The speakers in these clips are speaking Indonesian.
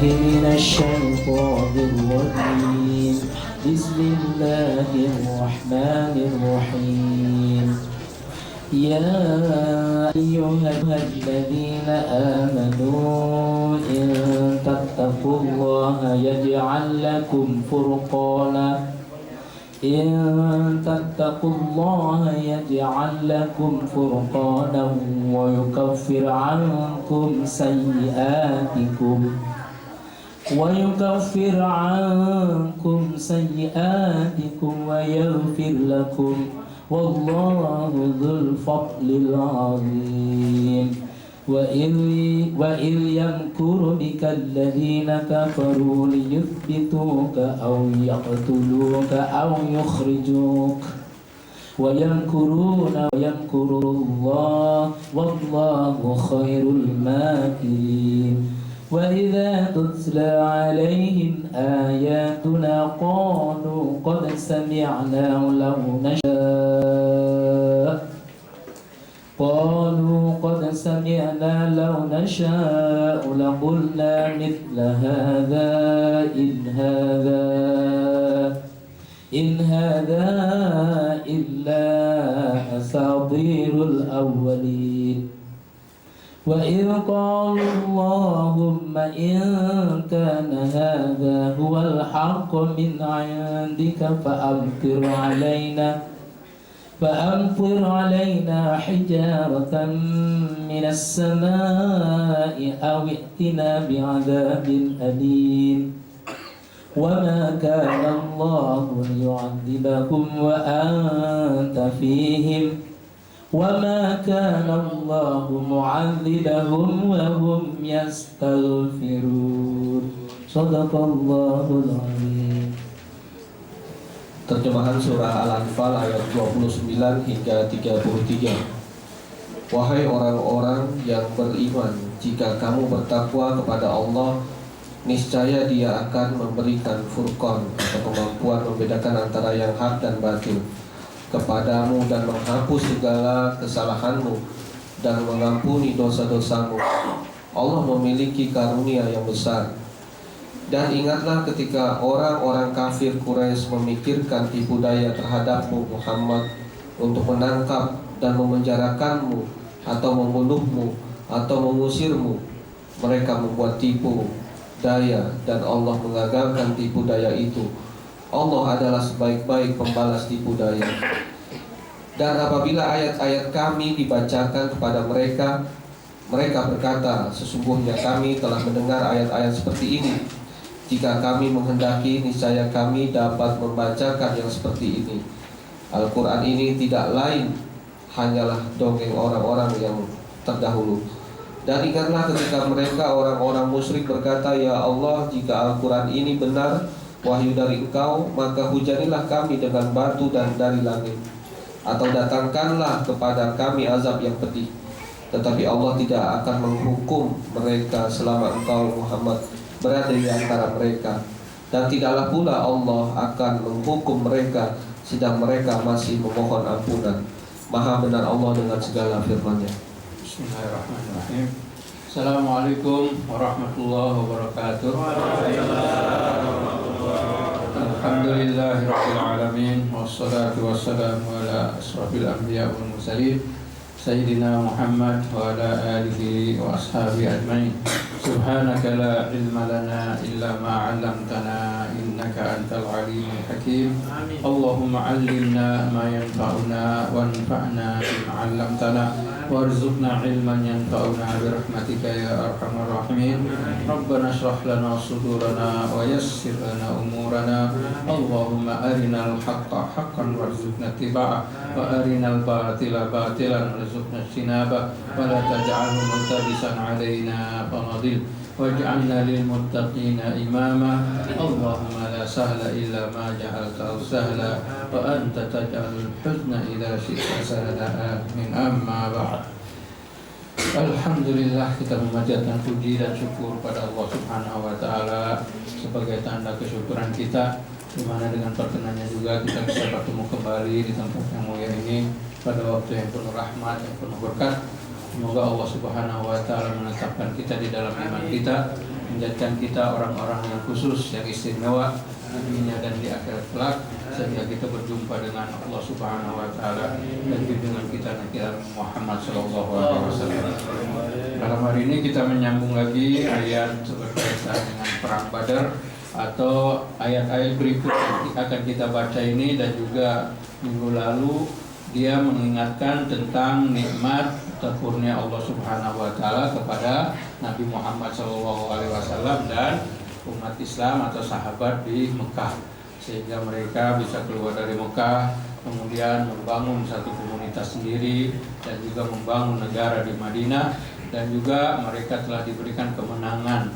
من الشيطان الرجيم. بسم الله الرحمن الرحيم. يا أيها الذين آمنوا إن تتقوا الله يجعل لكم فرقانا إن تتقوا الله يجعل لكم فرقانا ويكفر عنكم سيئاتكم ويغفر لكم والله ذو الفضل العظيم. وإذ يمكر بك الذين كفروا ليثبتوك أو يقتلوك أو يخرجوك ويمكرون ويمكر الله والله خير الماكرين. وإذا تتلى عليهم آياتنا قالوا قد سمعنا لو نشاء لقلنا مثل هذا إن هذا إلا أساطير الأولين. وإذ قالوا اللهم إن كان هذا هو الحق من عندك فأمطر علينا حجارة من السماء أو ائتنا بعذاب أليم. وما كان الله ليعذبهم وأنت فيهم وما كان الله معذبهم وهم يستغفرون. Shadaqallahul Azim. Terjemahan surah Al-Anfal ayat 29 hingga 33. Wahai orang-orang yang beriman, jika kamu bertakwa kepada Allah, niscaya Dia akan memberikan furqan atau kemampuan membedakan antara yang hak dan batil kepadamu dan menghapus segala kesalahanmu dan mengampuni dosa-dosamu. Allah memiliki karunia yang besar. Dan ingatlah ketika orang-orang kafir Quraisy memikirkan tipu daya terhadapmu Muhammad untuk menangkap dan memenjarakanmu atau membunuhmu atau mengusirmu. Mereka membuat tipu daya dan Allah mengagalkan tipu daya itu. Allah adalah sebaik-baik pembalas tipu daya. Dan apabila ayat-ayat kami dibacakan kepada mereka, mereka berkata, sesungguhnya kami telah mendengar ayat-ayat seperti ini. Jika kami menghendaki, niscaya kami dapat membacakan yang seperti ini. Al-Quran ini tidak lain hanyalah dongeng orang-orang yang terdahulu. Dan ingatlah ketika mereka orang-orang musyrik berkata, ya Allah, jika Al-Quran ini benar wahyu dari Engkau, maka hujanilah kami dengan batu dan dari langit, atau datangkanlah kepada kami azab yang pedih. Tetapi Allah tidak akan menghukum mereka selama Engkau Muhammad berada di antara mereka, dan tidaklah pula Allah akan menghukum mereka sedang mereka masih memohon ampunan. Maha benar Allah dengan segala firman-Nya. Bismillahirrahmanirrahim. Assalamualaikum warahmatullahi wabarakatuh. Alhamdulillahirabbil alamin, wassalatu wassalamu ala asrofil anbiya wal mursalin Sayyidina Muhammad wa ala alihi wa ashabihi ajma'in. Subhanaka la ilma lana illa ma 'allamtana innaka antal alimul hakim. Allahumma 'allimna ma yanfa'una wanfa'na bima 'allamtana warzuqna ilman yanfa'una bi rahmatika ya arhamar rahimin. Rabbana shrah lana sudurana wa yassir lana umurana. Allahumma arinal haqqa haqqan warzuqna ittiba'ah wa arinal batila batilan warzuqna ijtinabah wa la taj'alhu multabisan 'alaina fanadil waj'alna lil muttaqina imama. Allahumma la sahla illa ma ja'altahu sahla wa anta taj'alul huzna idza syi'ta sahla. Amin. Amma ba'd. Alhamdulillah, kita memanjatkan puji dan syukur pada Allah Subhanahu wa taala sebagai tanda kesyukuran kita, di mana dengan perkenannya juga kita bisa bertemu kembali di tempat yang mulia ini pada waktu yang penuh rahmat, yang penuh berkat. Semoga Allah Subhanahu wa taala menetapkan kita di dalam iman kita, menjadikan kita orang-orang yang khusus, yang istimewa di dunia dan di akhirat kelak, sehingga kita berjumpa dengan Allah Subhanahu wa taala dan junjungan kita Nabi Muhammad sallallahu alaihi wasallam. Dalam hari ini kita menyambung lagi ayat berkaitan dengan perang Badar atau ayat-ayat berikut yang akan kita baca ini, dan juga minggu lalu dia mengingatkan tentang nikmat atau kurnia Allah Subhanahu wa taala kepada Nabi Muhammad SAW dan umat Islam atau sahabat di Mekah, sehingga mereka bisa keluar dari Mekah, kemudian membangun satu komunitas sendiri dan juga membangun negara di Madinah, dan juga mereka telah diberikan kemenangan,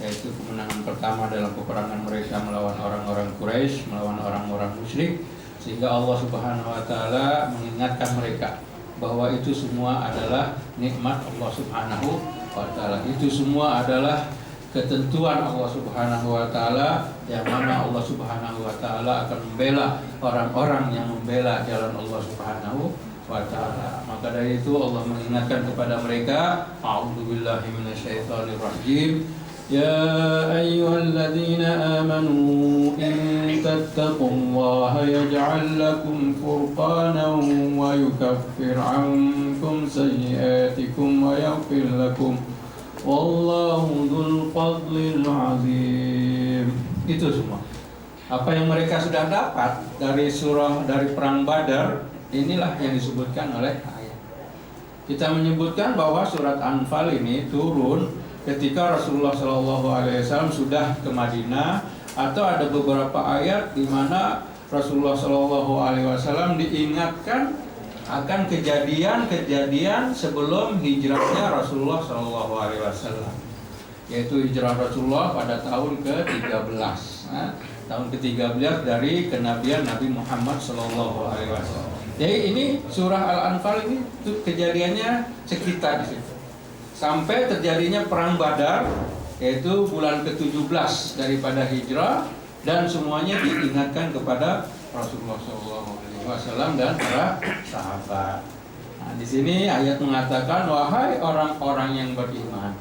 yaitu kemenangan pertama dalam peperangan mereka melawan orang-orang Quraisy, melawan orang-orang musyrik, sehingga Allah Subhanahu wa taala mengingatkan mereka bahwa itu semua adalah nikmat Allah Subhanahu wa taala. Itu semua adalah ketentuan Allah Subhanahu wa taala, yang mana Allah Subhanahu wa taala akan membela orang-orang yang membela jalan Allah Subhanahu wa taala. Maka dari itu Allah mengingatkan kepada mereka, a'udzubillahi minasyaitonirrajim. Ya ayyuhalladzina amanu in tattaqullaha yaj'al lakum furqanan wa yukaffir 'ankum sayyi'atikum wa yaghfir lakum wallahu dzul fadlil 'azim. Itu semua apa yang mereka sudah dapat dari perang Badar, inilah yang disebutkan oleh ayat. Kita menyebutkan bahwa surat Anfal ini turun ketika Rasulullah SAW sudah ke Madinah, atau ada beberapa ayat di mana Rasulullah SAW diingatkan akan kejadian-kejadian sebelum hijrahnya Rasulullah SAW, yaitu hijrah Rasulullah pada tahun ke-13, tahun ke-13 dari kenabian Nabi Muhammad SAW. Jadi ini surah Al-Anfal ini kejadiannya sekitar di situ, sampai terjadinya perang Badar, yaitu bulan ke-17 daripada hijrah, dan semuanya diingatkan kepada Rasulullah SAW dan para sahabat. Nah, di sini ayat mengatakan, wahai orang-orang yang beriman.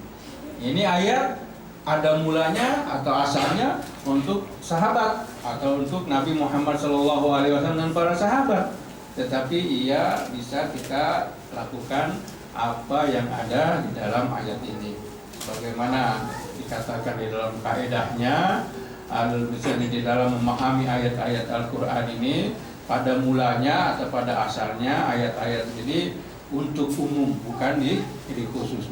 Ini ayat ada mulanya atau asalnya untuk sahabat atau untuk Nabi Muhammad SAW dan para sahabat, tetapi ia bisa kita lakukan apa yang ada di dalam ayat ini. Bagaimana dikatakan di dalam kaedahnya, di dalam memahami ayat-ayat Al-Quran ini, pada mulanya atau pada asalnya ayat-ayat ini untuk umum, bukan di khusus.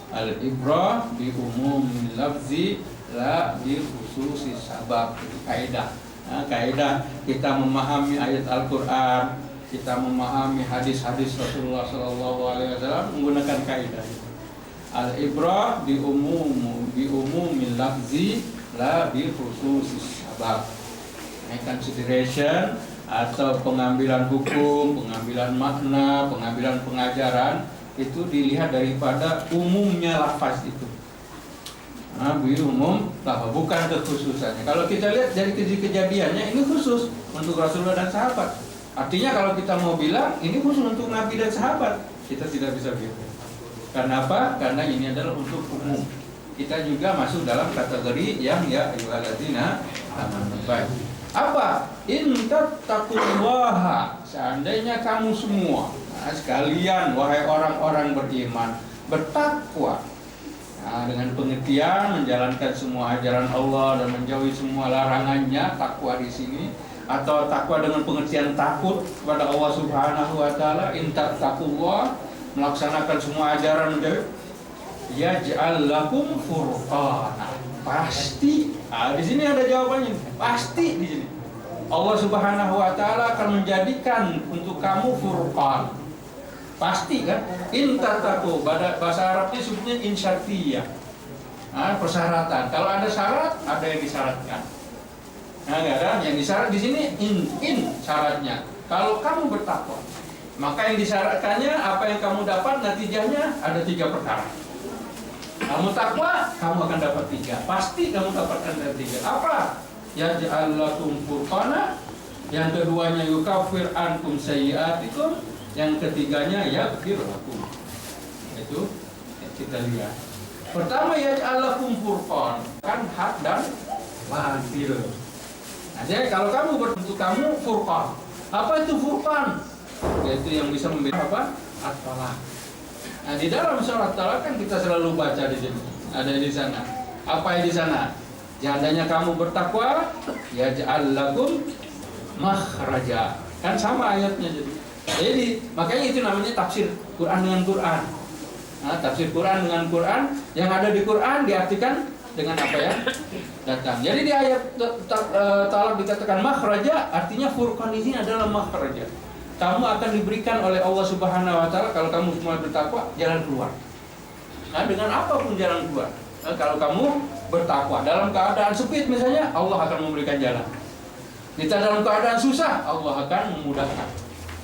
Al-ibrah bi umumil lafzi la bi khususis sabab. Itu kaedah. Nah, kaedah kita memahami ayat Al-Quran, kita memahami hadis-hadis Rasulullah SAW menggunakan kaidah al-ibrah bi umumil lafzi la bi khususis sabab. Consideration atau pengambilan hukum, pengambilan makna, pengambilan pengajaran itu dilihat daripada umumnya lafaz itu. Bi umum lafaz, bukan kekhususannya. Kalau kita lihat dari kejadiannya, ini khusus untuk Rasulullah dan sahabat. Artinya kalau kita mau bilang ini khusus untuk Nabi dan sahabat, kita tidak bisa bilang. Karena apa? Karena ini adalah untuk umum. Kita juga masuk dalam kategori yang ya ayyuhalladzina amanu. Baik. Apa? In tattaqullaha. Seandainya kamu semua, sekalian wahai orang-orang beriman, bertakwa. Nah, dengan pengertian menjalankan semua ajaran Allah dan menjauhi semua larangannya, takwa di sini. Atau takwa dengan pengertian takut kepada Allah Subhanahu wa taala, in tattaqullah, melaksanakan semua ajaran menjauhi, yaj'al lakum furqana. Pasti, di sini ada jawabannya. Pasti di sini Allah Subhanahu wa taala akan menjadikan untuk kamu furqan. Pasti kan? In tattaqu, bahasa Arabnya sebutnya insyartiyah. Persyaratan. Kalau ada syarat, ada yang disyaratkan. Nah, ada yang disyarat di sini in syaratnya. Kalau kamu bertakwa, maka yang disyaratkannya apa yang kamu dapat, natijahnya ada 3 perkara. Kamu takwa, kamu akan dapat 3. Pasti kamu dapatkan dari 3. Apa? Yaj'al lakum furqana. Yang keduanya yukaffir ankum sayyi'atikum. Yang ketiganya yaghfir lakum. Itu kita lihat. Pertama yaj'al lakum furqana. dan batil. Nah, jadi kalau kamu berbentuk kamu furqan. Apa itu furqan? Yaitu yang bisa membedakan apa? At-Talaq. Nah, di dalam surat Talaq kan kita selalu baca di sini. Ada di sana. Apa yang di sana? Seandainya kamu bertakwa, yaj'al lakum makhraja. Kan sama ayatnya jadi. Jadi makanya itu namanya tafsir Quran dengan Quran. Nah, tafsir Quran dengan Quran, yang ada di Quran diartikan dengan apa ya? Datang. Jadi di ayat Talaq dikatakan makhraja, artinya furqan di sini adalah makhraja. Kamu akan diberikan oleh Allah Subhanahu wa taala kalau kamu semua bertakwa jalan keluar. Nah, dengan apapun jalan keluar. Nah, kalau kamu bertakwa dalam keadaan sempit misalnya, Allah akan memberikan jalan. Kita dalam keadaan susah, Allah akan memudahkan.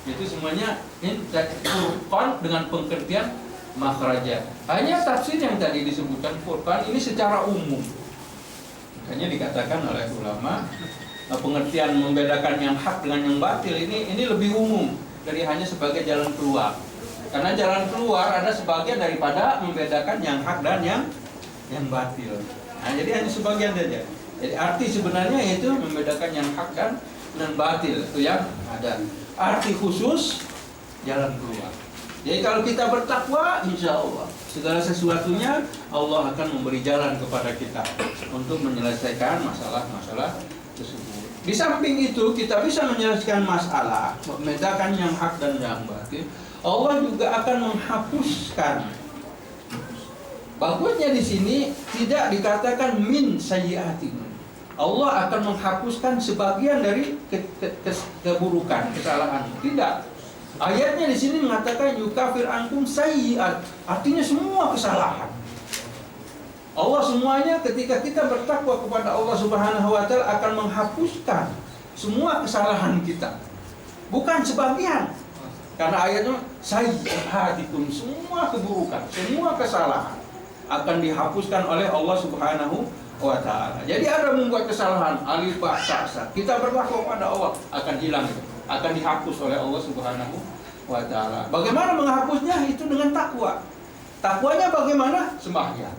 Itu semuanya ini furqan dengan pengertian makhraja. Hanya tafsir yang tadi disebutkan furqan ini secara umum. Makanya dikatakan oleh ulama pengertian membedakan yang hak dengan yang batil ini lebih umum dari hanya sebagai jalan keluar. Karena jalan keluar ada sebagian daripada membedakan yang hak dan yang batil. Nah, jadi hanya sebagian saja. Jadi arti sebenarnya yaitu membedakan yang hak dan batil, itu yang ada. Arti khusus jalan keluar. Jadi kalau kita bertakwa, insya Allah segala sesuatunya Allah akan memberi jalan kepada kita untuk menyelesaikan masalah-masalah tersebut. Di samping itu kita bisa menyelesaikan masalah, membedakan yang hak dan yang batil. Allah juga akan menghapuskan. Bagusnya di sini tidak dikatakan min sayyi'atin. Allah akan menghapuskan sebagian dari keburukan, kesalahan. Tidak. Ayatnya di sini mengatakan yukafir ankum sayyi'at, artinya semua kesalahan. Allah semuanya ketika kita bertakwa kepada Allah Subhanahu wa taala akan menghapuskan semua kesalahan kita. Bukan sebagian. Karena ayatnya sayyi'atikum, semua keburukan, semua kesalahan akan dihapuskan oleh Allah Subhanahu wa taala. Jadi ada membuat kesalahan alif ba ta sa. Kita bertakwa kepada Allah akan hilang itu. Akan dihapus oleh Allah Subhanahu wa taala. Bagaimana menghapusnya? Itu dengan takwa. Takwanya bagaimana? Sembahyang.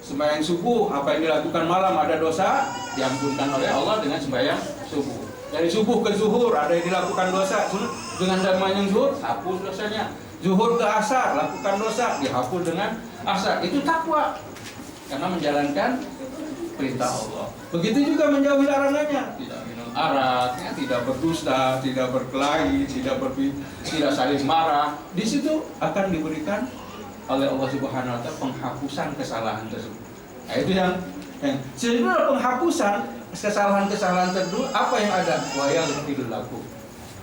Sembahyang subuh, apa yang dilakukan malam ada dosa, diampunkan oleh Allah dengan sembahyang subuh. Dari subuh ke zuhur ada yang dilakukan dosa, dengan sembahyang zuhur hapus dosanya. Zuhur ke asar lakukan dosa, dihapus dengan asar. Itu takwa. Karena menjalankan perintah Allah. Begitu juga menjauhi larangannya. Tidak minum arak, tidak berdusta, tidak berkelahi, tidak saling marah. Di situ akan diberikan oleh Allah Subhanahu wa taala penghapusan kesalahan tersebut. Nah, itu yang sebenarnya penghapusan kesalahan-kesalahan tersebut apa yang ada? Wa yaghfir lakum.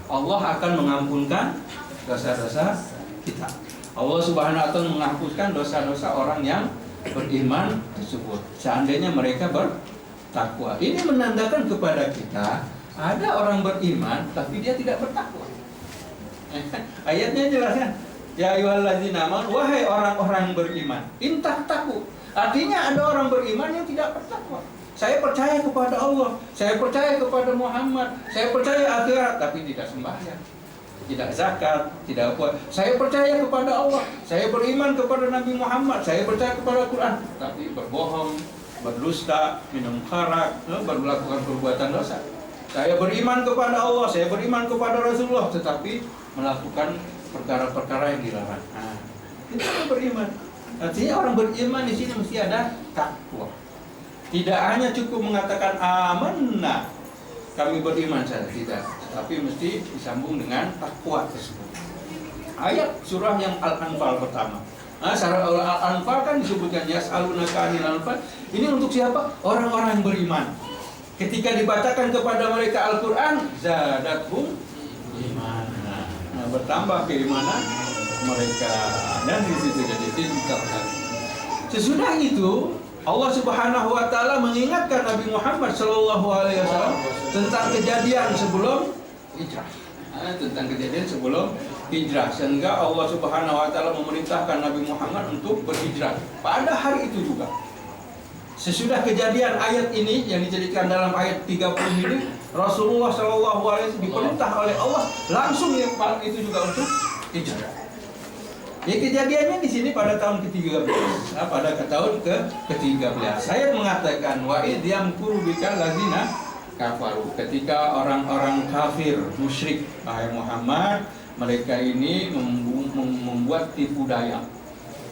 Allah akan mengampunkan dosa-dosa kita. Allah Subhanahu wa taala menghapuskan dosa-dosa orang yang beriman tersebut seandainya mereka bertakwa. Ini menandakan kepada kita ada orang beriman tapi dia tidak bertakwa. Ayatnya jelas kan? Ya ayyuhallazina amanu, wahai orang-orang beriman, intaqu. Artinya ada orang beriman yang tidak bertakwa. Saya percaya kepada Allah, saya percaya kepada Muhammad, saya percaya akhirat tapi tidak sembahyang, tidak zakat, tidak apa. Saya percaya kepada Allah, saya beriman kepada Nabi Muhammad, saya percaya kepada Quran, tapi berbohong, berdusta, minum kharak, melakukan perbuatan dosa. Saya beriman kepada Allah, saya beriman kepada Rasulullah, tetapi melakukan perkara-perkara yang dilarang. Nah, itu orang beriman. Artinya orang beriman di sini mesti ada takwa. Tidak hanya cukup mengatakan amanna, kami beriman saja, tidak, tapi mesti disambung dengan takwa tersebut. Ayat surah yang Al-Anfal pertama. Nah, surah Al-Anfal kan disebutkan yas'alunaka 'anil anfal. Ini untuk siapa? Orang-orang yang beriman. Ketika dibacakan kepada mereka Al-Qur'an, zadathum iman. Nah, bertambah keimanan mereka, dan di situ jadi tingkatkan. Sesudah itu Allah Subhanahu wa taala mengingatkan Nabi Muhammad sallallahu alaihi wasallam tentang kejadian sebelum hijrah. Tentang kejadian sebelum hijrah, sehingga Allah Subhanahu wa taala memerintahkan Nabi Muhammad untuk berhijrah pada hari itu juga. Sesudah kejadian ayat ini yang dijadikan dalam ayat 30 ini, Rasulullah SAW diperintah oleh Allah langsung itu juga untuk hijrah. Ya, kejadiannya di sini pada tahun ke-13, pada tahun ke-13. Saya mengatakan wa id yamkuru bika lazina kafaru. Ketika orang-orang kafir, musyrik, wahai Muhammad, mereka ini membuat tipu daya,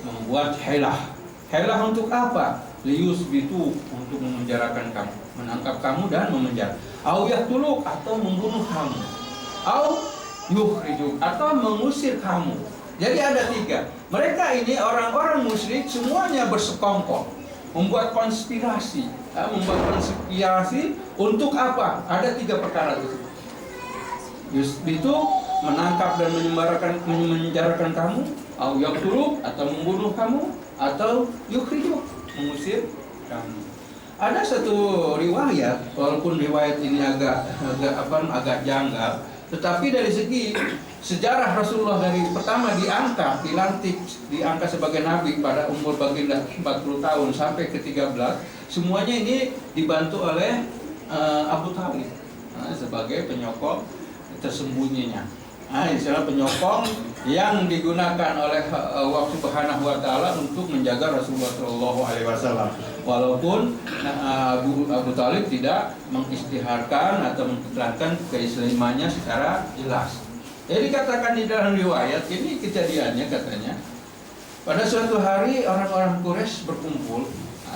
membuat helah. Helah untuk apa? Liyusbitu, untuk memenjarakan kamu, menangkap kamu dan memenjara. Au yaqtuluk, atau membunuh kamu. Au yukhrijuk, atau mengusir kamu. Jadi ada 3. Mereka ini orang-orang musyrik semuanya bersekongkol, membuat konspirasi. Membuat konspirasi untuk apa? Ada 3 perkara tersebut. Yusbitu, menangkap dan memenjarakan kamu. Au yaqtuluk, atau membunuh kamu. Atau yukhrijuk, mengusir kamu. Ada satu riwayat, walaupun riwayat ini agak janggal, tetapi dari segi sejarah Rasulullah dari pertama diangkat sebagai nabi pada umur baginda 40 tahun sampai ke-13, semuanya ini dibantu oleh Abu Thalib sebagai penyokong tersembunyinya. Istilah penyokong yang digunakan oleh Allah Subhanahu wa taala untuk menjaga Rasulullah Shallallahu alaihi wasallam. Walaupun Abu Thalib tidak mengistiharkan atau mengiklankan keislamannya secara jelas. Jadi dikatakan di dalam riwayat ini kejadiannya katanya pada suatu hari orang-orang Quraisy berkumpul.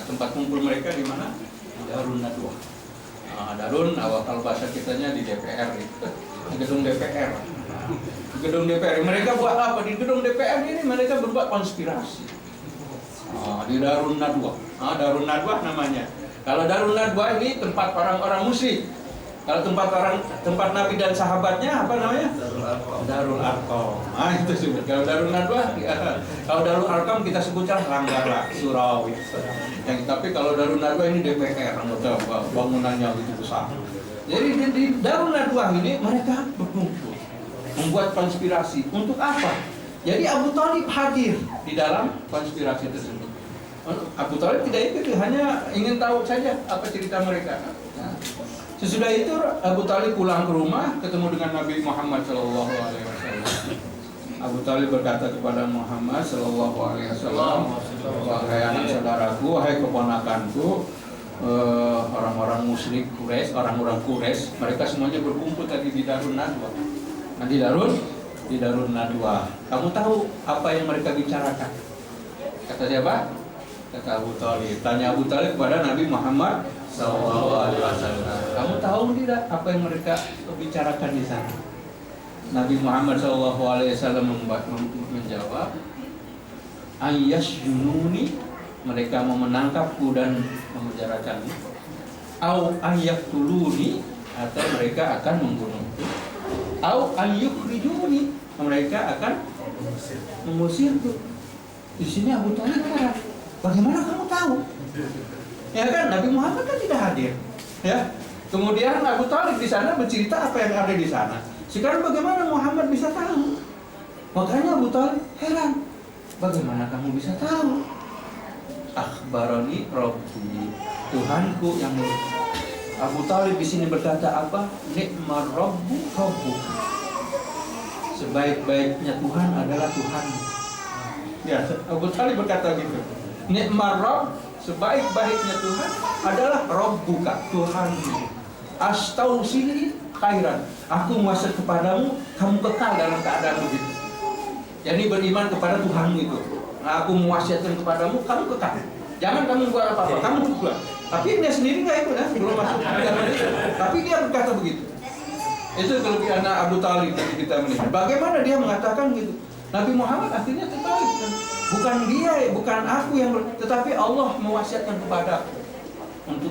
Tempat kumpul mereka di mana? Di Darun Nadwah. Darun kalau bahasa kitanya di DPR itu, di gedung DPR. Di gedung DPR mereka buat apa? Di gedung DPR ini mereka berbuat konspirasi. Di Darun Nadwah. Darun Nadwah namanya. Kalau Darun Nadwah ini tempat orang-orang musyrik. Kalau tempat Nabi dan sahabatnya apa namanya? Darul Arqam. Itu sebut. Kalau Darul Nadwah, kalau Darul Arqam kita sebutkan Langgara, Surau. Tapi kalau Darul Nadwah ini DPR, bangunannya begitu besar. Jadi di Darul Nadwah ini mereka berkumpul, membuat konspirasi. Untuk apa? Jadi Abu Thalib hadir di dalam konspirasi tersebut. Abu Thalib tidak ikut, hanya ingin tahu saja apa cerita mereka. Sesudah itu Abu Thalib pulang ke rumah, ketemu dengan Nabi Muhammad Shallallahu Alaihi Wasallam. Abu Thalib berkata kepada Muhammad Shallallahu Alaihi Wasallam, wahai anak saudaraku, wahai keponakanku, orang-orang musyrik Quraisy, orang-orang Quraisy, mereka semuanya berkumpul tadi di Darun Nadwah. Di Darun Nadwah. Kamu tahu apa yang mereka bicarakan? Kata siapa? Kata Abu Thalib. Tanya Abu Thalib kepada Nabi Muhammad Sallallahu Alaihi Wasallam. Kamu tahu tidak apa yang mereka bicarakan di sana? Nabi Muhammad Sallallahu Alaihi Wasallam menjawab, Ayyasjununi, mereka mau menangkapku dan memenjarakanku. Au ayyaktuluni, atau mereka akan membunuhku. Au ayyukhrijuni, mereka akan mengusirku. Di sini Abu Thalib marah. Bagaimana kamu tahu? Ya kan, Nabi Muhammad kan tidak hadir. Ya. Kemudian Abu Thalib di sana bercerita apa yang ada di sana. Sekarang bagaimana Muhammad bisa tahu? Makanya Abu Thalib heran. Bagaimana kamu bisa tahu? Akhbarani Rabbi, Tuhanku yang Abu Thalib di sini berkata apa? Ni'mar Rabbu Rabbuka. Sebaik-baiknya Tuhan adalah Tuhanmu. Ya, Abu Thalib berkata gitu. Ni'mar Rabb, sebaik-baiknya Tuhan adalah Rabbuka, Tuhanmu. Astausili khairan, aku wasiat kepadamu, kamu kekal dalam keadaan begitu. Jadi beriman kepada Tuhanmu itu. Aku mewasiatkan kepadamu, kamu kekal. Jangan kamu buat apa-apa, kamu buat. Tapi dia sendiri nggak ikut, belum masuk agama itu. Tapi dia berkata begitu. Itu kelebihan Abu Thalib yang kita melihat. Bagaimana dia mengatakan gitu? Nabi Muhammad akhirnya terbalik. Bukan dia, bukan aku yang tetapi Allah mewasiatkan kepada untuk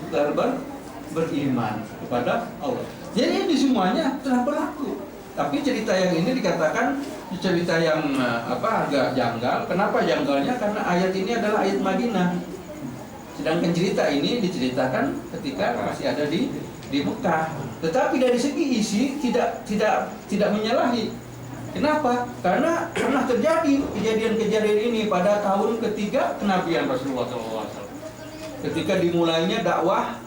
beriman kepada Allah. Jadi di semuanya telah berlaku. Tapi cerita yang ini dikatakan cerita yang agak janggal. Kenapa janggalnya? Karena ayat ini adalah ayat Madinah. Sedangkan cerita ini diceritakan ketika masih ada di Mekah. Tetapi dari segi isi tidak menyalahi. Kenapa? Karena pernah terjadi kejadian-kejadian ini pada tahun ketiga kenabian Rasulullah SAW. Ketika dimulainya dakwah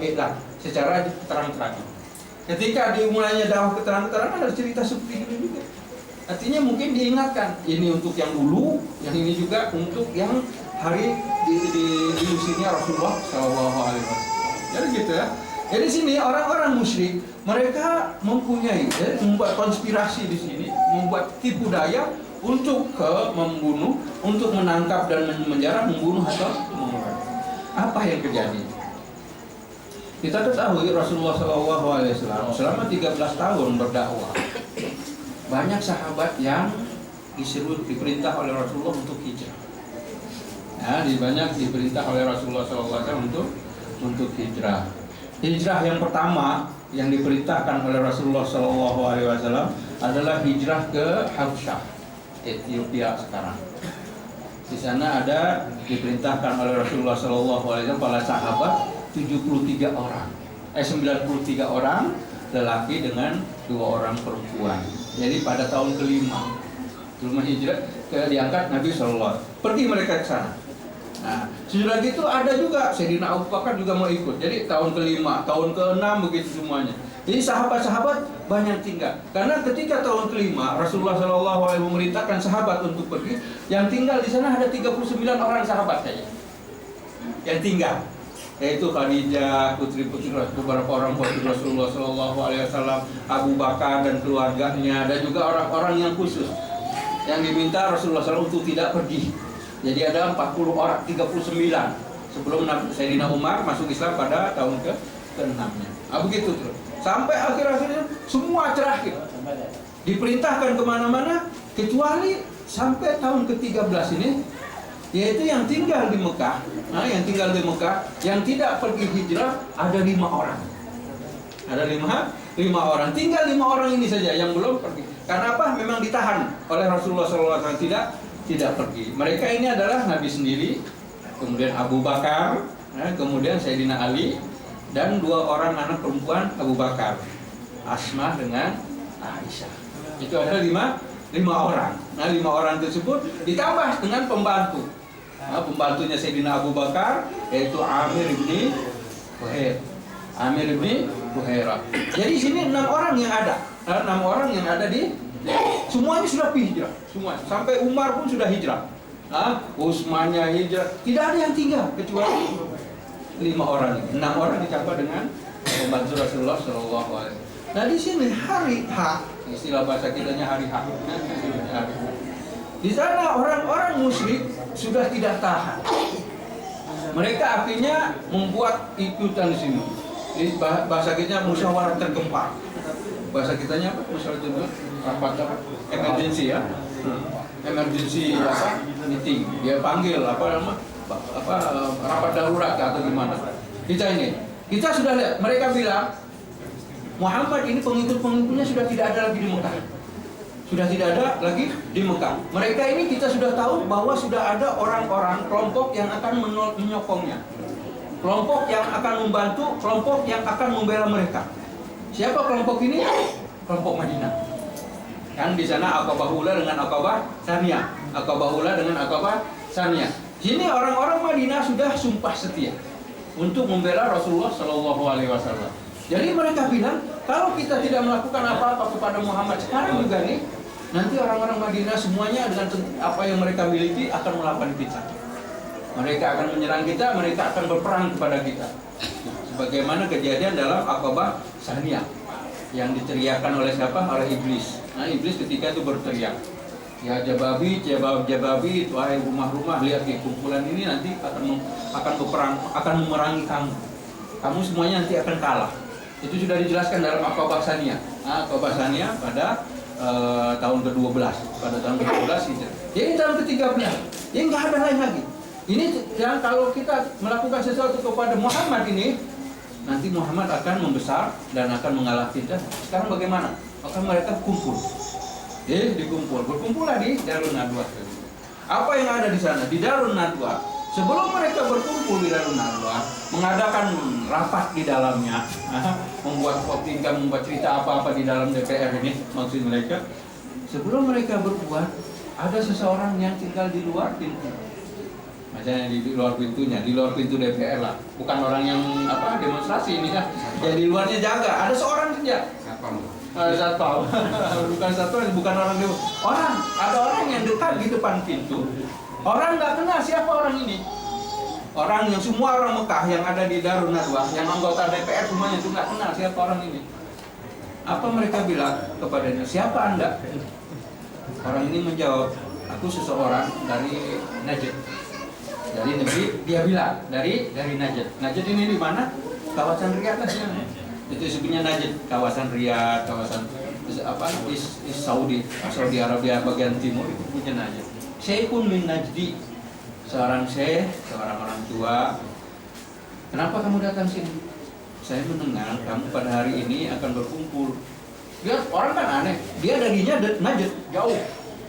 Islam secara terang-terangan. Ketika dimulainya dakwah terang-terangan ada cerita seperti ini juga. Artinya mungkin diingatkan, ini untuk yang dulu, yang ini juga untuk yang hari diusirnya Rasulullah Shallallahu Alaihi Wasallam. Jadi gitu ya. Jadi sini orang-orang musyrik mereka mempunyai, membuat konspirasi di sini, membuat tipu daya untuk membunuh, untuk menangkap dan menjarah, membunuh atau membunuh. Apa yang terjadi? Kita ketahui Rasulullah Shallallahu Alaihi Wasallam selama 13 tahun berdakwah, banyak sahabat yang diperintah oleh Rasulullah untuk hijrah. Nah, banyak diperintah oleh Rasulullah SAW untuk hijrah. Hijrah yang pertama yang diperintahkan oleh Rasulullah SAW adalah hijrah ke Habsyah, Ethiopia sekarang. Di sana ada diperintahkan oleh Rasulullah SAW para sahabat 93 orang, 93 orang lelaki dengan 2 orang perempuan. Jadi pada tahun kelima hijrah diangkat Nabi SAW. Pergi mereka ke sana. Nah, sesudah itu ada juga Sayyidina Abu Bakar juga mau ikut. Jadi tahun kelima, tahun keenam begitu semuanya. Jadi sahabat-sahabat banyak tinggal. Karena ketika tahun kelima Rasulullah SAW memerintahkan sahabat untuk pergi, yang tinggal di sana ada 39 orang sahabat saja yang tinggal. Yaitu Khadijah, putri-putri beberapa orang putri Rasulullah SAW, Abu Bakar dan keluarganya, dan juga orang-orang yang khusus yang diminta Rasulullah SAW untuk tidak pergi. Jadi ada 40 orang, 39 sebelum Sayyidina Umar masuk Islam pada tahun ke-6-nya. Begitu terus. Sampai akhir-akhirnya semua terakhir diperintahkan kemana-mana kecuali sampai tahun ke-13 ini, yaitu yang tinggal di Mekah. Nah, yang tinggal di Mekah yang tidak pergi hijrah ada 5 orang. Ada 5 orang. Tinggal 5 orang ini saja yang belum pergi. Karena apa? Memang ditahan oleh Rasulullah SAW, tidak pergi. Mereka ini adalah Nabi sendiri, kemudian Abu Bakar, kemudian Sayyidina Ali, dan 2 orang anak perempuan Abu Bakar, Asma dengan Aisyah. Itu ada 5 orang. Nah, 5 orang tersebut ditambah dengan pembantu. Nah, pembantunya Sayyidina Abu Bakar yaitu Amir ibni Buhairah. Jadi sini 6 orang yang ada. 6 orang yang ada semuanya sudah hijrah, semua. Sampai Umar pun sudah hijrah. Utsmannya hijrah. Tidak ada yang tinggal kecuali 5 orang. 6 orang ditambah dengan pembantu Rasulullah SAW. Nah, di sini hari H, istilah bahasa kitanya hari H. Di sana orang-orang musyrik sudah tidak tahan. Mereka akhirnya membuat ikutan di sini. Di bahasa kitanya musyawarah tergempar. Bahasa kitanya apa? Musyawarah tergempar. Rapat emergency ya, emergency meeting. Dia panggil rapat darurat atau gimana? Kita sudah lihat. Mereka bilang Muhammad ini pengikutnya sudah tidak ada lagi di Mekah. Sudah tidak ada lagi di Mekah. Mereka ini kita sudah tahu bahwa sudah ada orang-orang kelompok yang akan menyokongnya, kelompok yang akan membantu, kelompok yang akan membela mereka. Siapa kelompok ini? Kelompok Madinah. Kan di sana Aqabah Ula dengan Aqabah Tsaniyah. Aqabah Ula dengan Aqabah Tsaniyah. Sini orang-orang Madinah sudah sumpah setia untuk membela Rasulullah Shallallahu Alaihi Wasallam. Jadi mereka bilang, kalau kita tidak melakukan apa-apa kepada Muhammad sekarang juga nih, nanti orang-orang Madinah semuanya dengan apa yang mereka miliki akan melawan kita. Mereka akan menyerang kita, mereka akan berperang kepada kita. Sebagaimana kejadian dalam Aqabah Tsaniyah yang diteriakkan oleh siapa? Oleh iblis. Nah, iblis ketika itu berteriak, ya Jababit, wahai rumah-rumah, lihat nih, kumpulan ini nanti akan berperang, akan memerangi kamu. Kamu semuanya nanti akan kalah. Itu sudah dijelaskan dalam Aqabah Tsaniyah. Aqabah Tsaniyah pada tahun ke-12, pada tahun ke-12 Hijrah. Jadi tahun ke-13, ya nggak ada lain lagi. Ini yang kalau kita melakukan sesuatu kepada Muhammad ini, nanti Muhammad akan membesar dan akan mengalahkan kita. Sekarang bagaimana? Maka mereka kumpul. Berkumpullah di Darun Nadwa. Apa yang ada di sana? Di Darun Nadwa. Sebelum mereka berkumpul di Darun Nadwa, mengadakan rapat di dalamnya, membuat voting, membuat cerita apa-apa di dalam DPR ini, maksud mereka. Sebelum mereka berbuat, ada seseorang yang tinggal di luar pintu. Misalnya di luar pintunya, di luar pintu DPR lah. Bukan orang yang demonstrasi ini kan. Ya di luarnya jaga, ada seorang saja. Satpam. Bukan satpam, bukan orang dewasa. Ada orang yang dekat di depan pintu. Orang nggak kenal siapa orang ini. Orang yang semua orang Mekah yang ada di Darun Nadwah, yang anggota DPR semuanya itu nggak kenal siapa orang ini. Apa mereka bilang kepadanya? Siapa Anda? Orang ini menjawab, aku seseorang dari Najd. Dari negeri, dia bilang dari Najd. Najd ini di mana? Kawasan Riyadh lah sih. Itu sebenarnya Najd, kawasan Riyadh, kawasan apa? Saudi Arabia bagian timur itu punya Najd. Syekhun min Najdi, seorang syekh, seorang orang tua. Kenapa kamu datang sini? Saya mendengar kamu pada hari ini akan berkumpul. Lihat orang kan aneh, dia darinya Najd, jauh.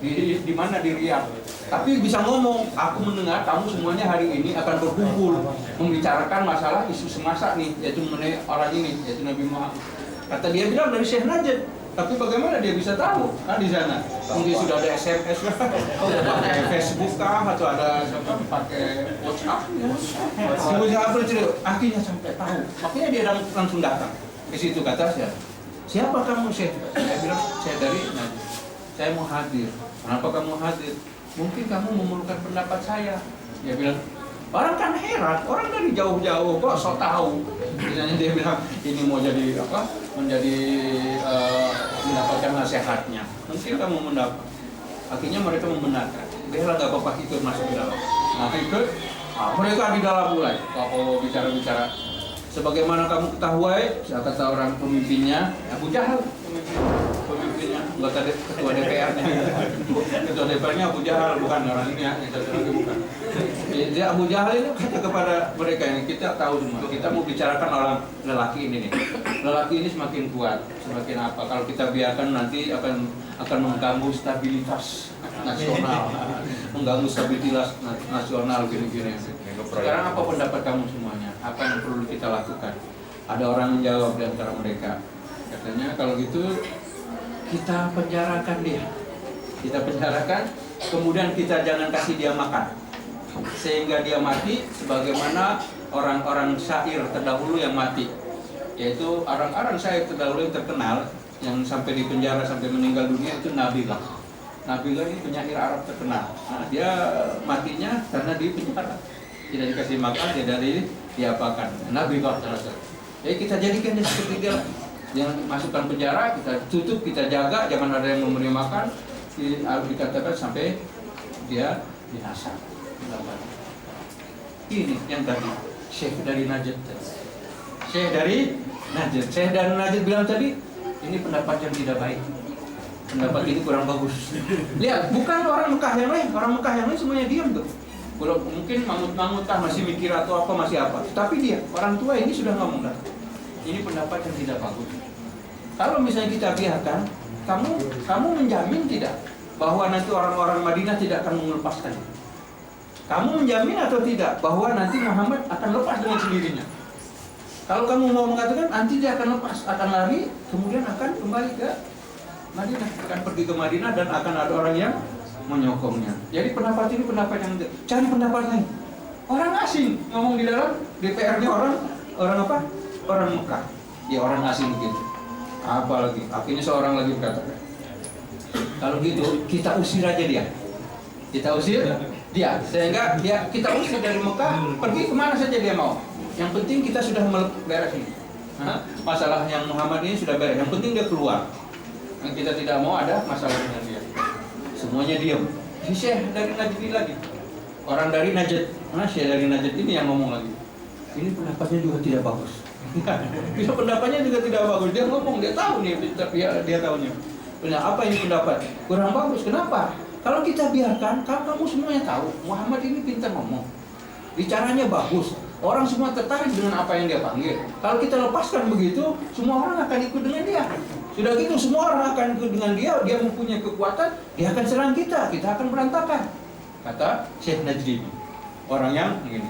Di mana di Riyadh. Tapi bisa ngomong, aku mendengar kamu semuanya hari ini akan berkumpul membicarakan masalah isu semasa nih, yaitu mengenai orang ini, yaitu Nabi Muhammad. Kata dia bilang dari Syekh Najd. Tapi bagaimana dia bisa tahu? Kan di sana. Mungkin sudah ada SMS kah? Pakai Facebook kah? Atau ada pakai WhatsApp? Akhirnya sampai tahu. Makanya dia langsung datang ke situ, kata saya. Siapa kamu, Syekh? Saya bilang, saya dari Najd. Saya mau hadir. Kenapa kamu hadir? Mungkin kamu memerlukan pendapat saya. Dia bilang, orang kan heran, orang dari jauh-jauh kok so tahu. Misalnya dia bilang ini mau jadi apa? Mendapatkan nasihatnya. Mungkin kamu mendapat. Akhirnya mereka membenarkan. Dia nggak apa-apa ikut masuk di dalam. Nah ikut, mereka di dalam mulai. Kalau bicara-bicara, sebagaimana kamu ketahui, kata orang pemimpinnya, Abu Jahal pemimpinnya, anggota ketua DPR-nya. Ketua DPR-nya Abu Jahal, bukan orang ini ya, bukan. Dia Abu Jahal itu kata kepada mereka yang kita tahu semua, kita mau bicarakan orang lelaki ini nih. Lelaki ini semakin kuat, semakin apa? Kalau kita biarkan nanti akan mengganggu stabilitas nasional, mengganggu stabilitas nasional gini-gini. Sekarang apa pendapat kamu semuanya? Apa yang perlu kita lakukan? Ada orang menjawab di antara mereka. Katanya kalau gitu kita penjarakan dia. Kita penjarakan, kemudian kita jangan kasih dia makan. Sehingga dia mati sebagaimana orang-orang syair terdahulu yang mati. Yaitu orang-orang syair terdahulu yang terkenal, yang sampai di penjara sampai meninggal dunia itu Nabilah. Nabilah ini penyair Arab terkenal. Nah, dia matinya karena di penjara. Tidak dikasih makan, tidak diapakan. Nabilah salah satu. Jadi kita jadikan dia seperti dia. Jangan masukkan penjara, kita tutup, kita jaga, jangan ada yang memberi makan. Harus dikatakan sampai dia binasa. Ini yang tadi Syekh dari Najd. Syekh dari Najd bilang tadi, ini pendapat yang tidak baik. Pendapat ini kurang bagus. Lihat, bukan orang Mekah yang lain. Orang Mekah yang lain semuanya diam tuh. Kalau mungkin mangut-mangut masih mikir atau apa masih apa. Tapi dia, orang tua ini sudah ngomong dah. Ini pendapat yang tidak bagus. Kalau misalnya kita biarkan, kamu menjamin tidak bahwa nanti orang-orang Madinah tidak akan melepaskan? Kamu menjamin atau tidak bahwa nanti Muhammad akan lepas dengan sendirinya? Kalau kamu mau mengatakan nanti dia akan lepas, akan lari, kemudian akan kembali ke Madinah, akan pergi ke Madinah dan akan ada orang yang menyokongnya. Jadi pendapat ini pendapat yang cari pendapat lain. Orang asing ngomong di dalam DPR-nya orang apa? Orang Mekah. Ya orang asing begitu. Apa lagi? Akhirnya seorang lagi berkata, kalau gitu kita usir aja dia. Kita usir dia, sehingga kita usir dari Mekah, pergi kemana saja dia mau. Yang penting kita sudah beres ini. Masalah yang Muhammad ini sudah beres. Yang penting dia keluar. Yang kita tidak mau ada masalah dengan dia. Semuanya diam. Si Syekh dari Najd ini lagi. Orang dari Najd. Syekh dari Najd ini yang ngomong lagi. Ini pendapatnya juga tidak bagus. Bisa pendapatnya juga tidak bagus. Dia ngomong, dia tahu nih, dia tahunya. Benar, apa ini pendapat? Kurang bagus. Kenapa? Kalau kita biarkan, kamu semuanya tahu Muhammad ini pintar ngomong. Bicaranya bagus. Orang semua tertarik dengan apa yang dia panggil. Kalau kita lepaskan begitu, semua orang akan ikut dengan dia. Sudah gitu, semua orang akan ikut dengan dia. Dia mempunyai kekuatan, dia akan serang kita akan berantakan. Kata Syekh Najdi, orang yang begini.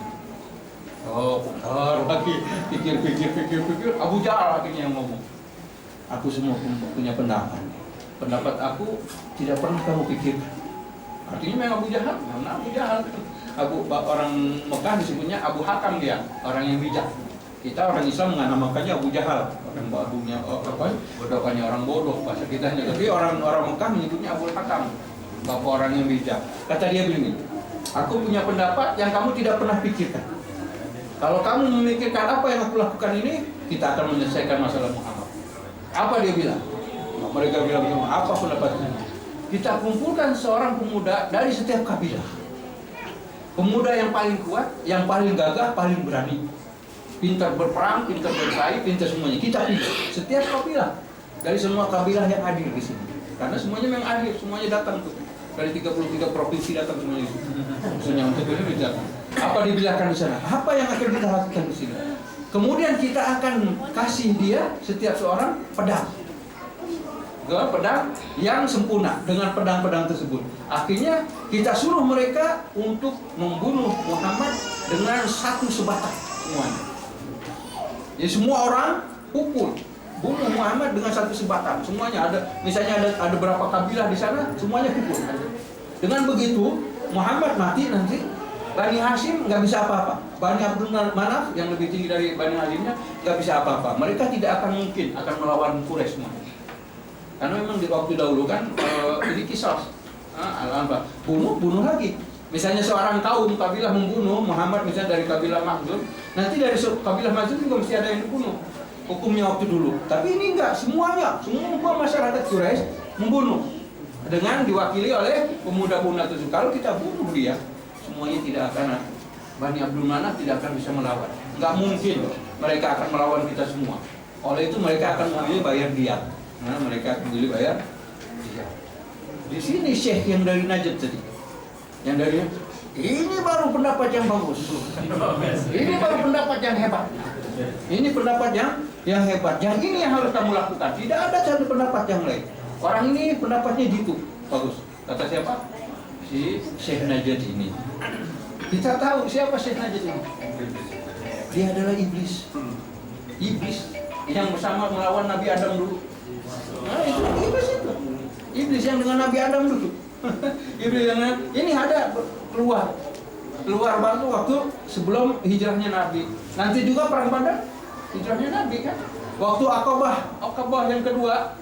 Oh, bentar lagi pikir. Abu Jahal akhirnya yang ngomong. Aku semua punya pendapat. Pendapat aku tidak pernah kamu pikirkan. Artinya memang Abu Jahal, karena Abu Jahal. Orang Mekah disebutnya Abu Hakam dia, orang yang bijak. Kita orang Islam menamakannya Abu Jahal, orang babunya bodohnya orang bodoh bahasa kita. Tapi orang Mekah menyebutnya Abu Hakam, bapak orang yang bijak. Kata dia begini, aku punya pendapat yang kamu tidak pernah pikirkan. Kalau kamu memikirkan apa yang aku lakukan ini, kita akan menyelesaikan masalah Muhammad. Apa dia bilang? Mereka bilang, apa pendapatnya? Kita kumpulkan seorang pemuda dari setiap kabilah. Pemuda yang paling kuat, yang paling gagah, paling berani, pintar berperang, pintar berkelahi, pintar semuanya. Kita pilih setiap kabilah, dari semua kabilah yang hadir di sini. Karena semuanya memang hadir, semuanya datang tuh. Dari 33 provinsi datang semuanya. Maksudnya untuk ini datang. Apa dibilangkan di sana? Apa yang akan kita lakukan di sini? Kemudian kita akan kasih dia setiap seorang pedang. Pedang yang sempurna dengan pedang-pedang tersebut. Akhirnya kita suruh mereka untuk membunuh Muhammad dengan satu sebatang semuanya. Jadi semua orang pukul, bunuh Muhammad dengan satu sebatang. Semuanya ada, misalnya ada berapa kabilah di sana, semuanya pukul. Dengan begitu Muhammad mati nanti. Bani Hashim nggak bisa apa-apa. Bani Abdul Manaf yang lebih tinggi dari Bani Hashimnya nggak bisa apa-apa. Mereka tidak akan mungkin akan melawan Quraisy semua. Karena memang di waktu dahulu kan ini kisos, bunuh lagi. Misalnya seorang kaum kabilah membunuh Muhammad misalnya dari kabilah Makhzum, nanti dari kabilah Makhzum juga mesti ada yang dibunuh. Hukumnya waktu dulu. Tapi ini enggak, semua masyarakat Quraisy membunuh dengan diwakili oleh pemuda-pemuda tersebut. Kalau kita bunuh dia, semuanya tidak akan, Bani Abdul Manaf tidak akan bisa melawan. Enggak mungkin mereka akan melawan kita semua. Oleh itu mereka akan memilih bayar diat. Nah, mereka akan memilih bayar diat. Di sini Syekh yang dari Najd tadi, yang dari ini baru pendapat yang bagus. Ini baru pendapat yang hebat. Ini pendapat yang hebat. Yang ini yang harus kamu lakukan. Tidak ada satu pendapat yang lain. Orang ini pendapatnya gitu. Bagus. Kata siapa? Si Syekh Najd ini. Kita tahu siapa Syekh Najd ini. Dia adalah iblis. Iblis yang bersama melawan Nabi Adam dulu. Nah, itu iblis itu. Iblis yang dengan Nabi Adam dulu. Iblis yang ini ada keluar batu waktu sebelum hijrahnya Nabi. Nanti juga perang Badar hijrahnya Nabi kan. Waktu Aqabah yang kedua,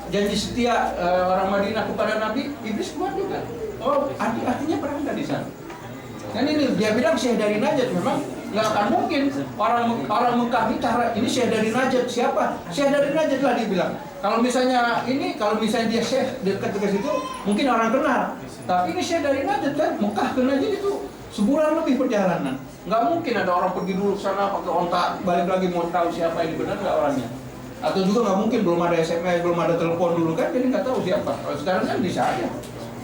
janji setia orang Madinah kepada Nabi, iblis keluar juga. Oh, artinya perang di sana. Kan ini dia bilang Syekh dari Najd, memang nggak akan mungkin orang Mekah ini Syekh dari Najd. Siapa? Syekh dari Najd lah dia bilang. Kalau misalnya dia Syekh dekat situ, mungkin orang kenal. Tapi ini Syekh dari Najd kan, Mekah ke Najd itu sebulan lebih perjalanan. Nggak mungkin ada orang pergi dulu ke sana pakai ontak, balik lagi mau tahu siapa ini benar nggak orangnya. Atau juga nggak mungkin belum ada SMS, belum ada telepon dulu kan, jadi nggak tahu siapa. Kalau sekarang kan bisa aja.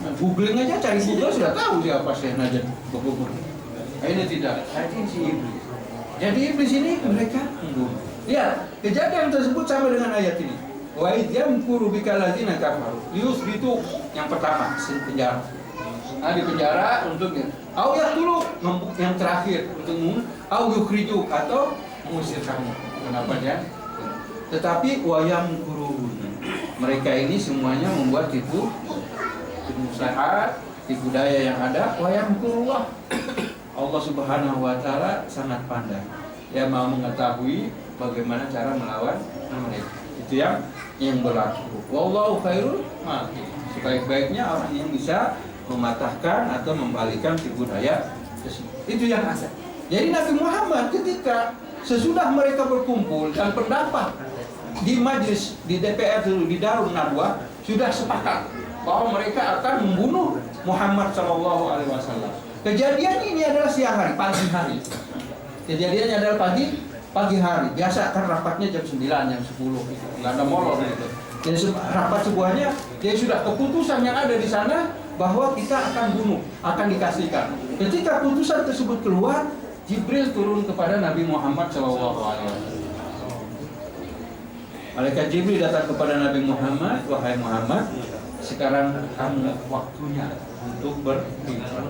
Nah, googling aja, cari Google sudah tahu siapa Syekh Najd. Nah, ini tidak. Ini si iblis. Jadi iblis ini mereka membunuh. Ya, kejadian tersebut sama dengan ayat ini. Wa idzamkuru bikal ladzina kafaru liyusbitu, yang pertama penjara. Nah, di penjara untuk au yaqtulu, yang terakhir untuk au yukhriju, atau mengusir kamu. Kenapa ya? Tetapi wayamkurun, mereka ini semuanya membuat tipu muslihat, tipu daya yang ada. Wayamkurullah, Allah Subhanahu wa taala sangat pandai. Dia mau mengetahui bagaimana cara melawan mereka. Itu yang berlaku. Wallahu khairul makirin. Sebaik-baiknya orang yang bisa mematahkan atau membalikkan tipu daya tersebut. Itu yang asal. Jadi Nabi Muhammad ketika sesudah mereka berkumpul dan pendapat di majlis, di DPR dulu, di Darun Nadwa, sudah sepakat bahwa mereka akan membunuh Muhammad SAW. Kejadian ini adalah siang hari, pagi hari. Kejadiannya adalah pagi hari. Biasa kan rapatnya jam 9, jam 10 gitu. Nggak ada molor gitu. Jadi rapat sebuahnya, jadi sudah keputusan yang ada di sana bahwa kita akan bunuh, akan dikasihkan. Ketika putusan tersebut keluar, Jibril turun kepada Nabi Muhammad SAW. Malaikat Jibril datang kepada Nabi Muhammad, wahai Muhammad, sekarang kamu waktunya untuk berhijrah.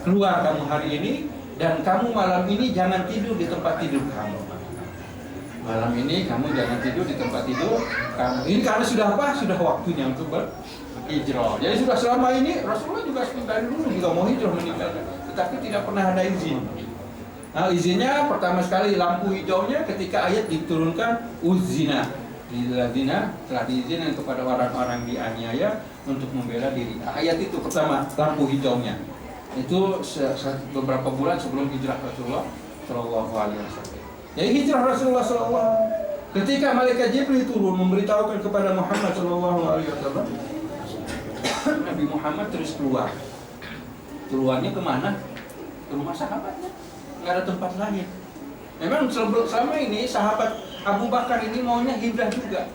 Keluar kamu hari ini, dan kamu malam ini jangan tidur di tempat tidur kamu. Malam ini kamu jangan tidur di tempat tidur kamu. Ini karena sudah apa? Sudah waktunya untuk berhijrah. Jadi sudah selama ini Rasulullah juga dari dulu juga mau hijrah meninggalkan, tetapi tidak pernah ada izin. Nah, izinnya pertama sekali lampu hijaunya ketika ayat diturunkan uzina. Lilladzina telah diizinkan kepada orang-orang dianiaya untuk membela diri. Ayat itu pertama lampu hijaunya. Itu beberapa bulan sebelum hijrah Rasulullah Shallallahu Alaihi Wasallam. Jadi hijrah Rasulullah Shallallahu ketika malaikat Jibril turun memberitahukan kepada Muhammad Shallallahu Alaihi Wasallam, Nabi Muhammad terus keluar. Keluarnya kemana? Ke rumah sahabatnya. Nggak ada tempat lain. Memang selama ini sahabat Abu Bakar ini maunya hijrah juga.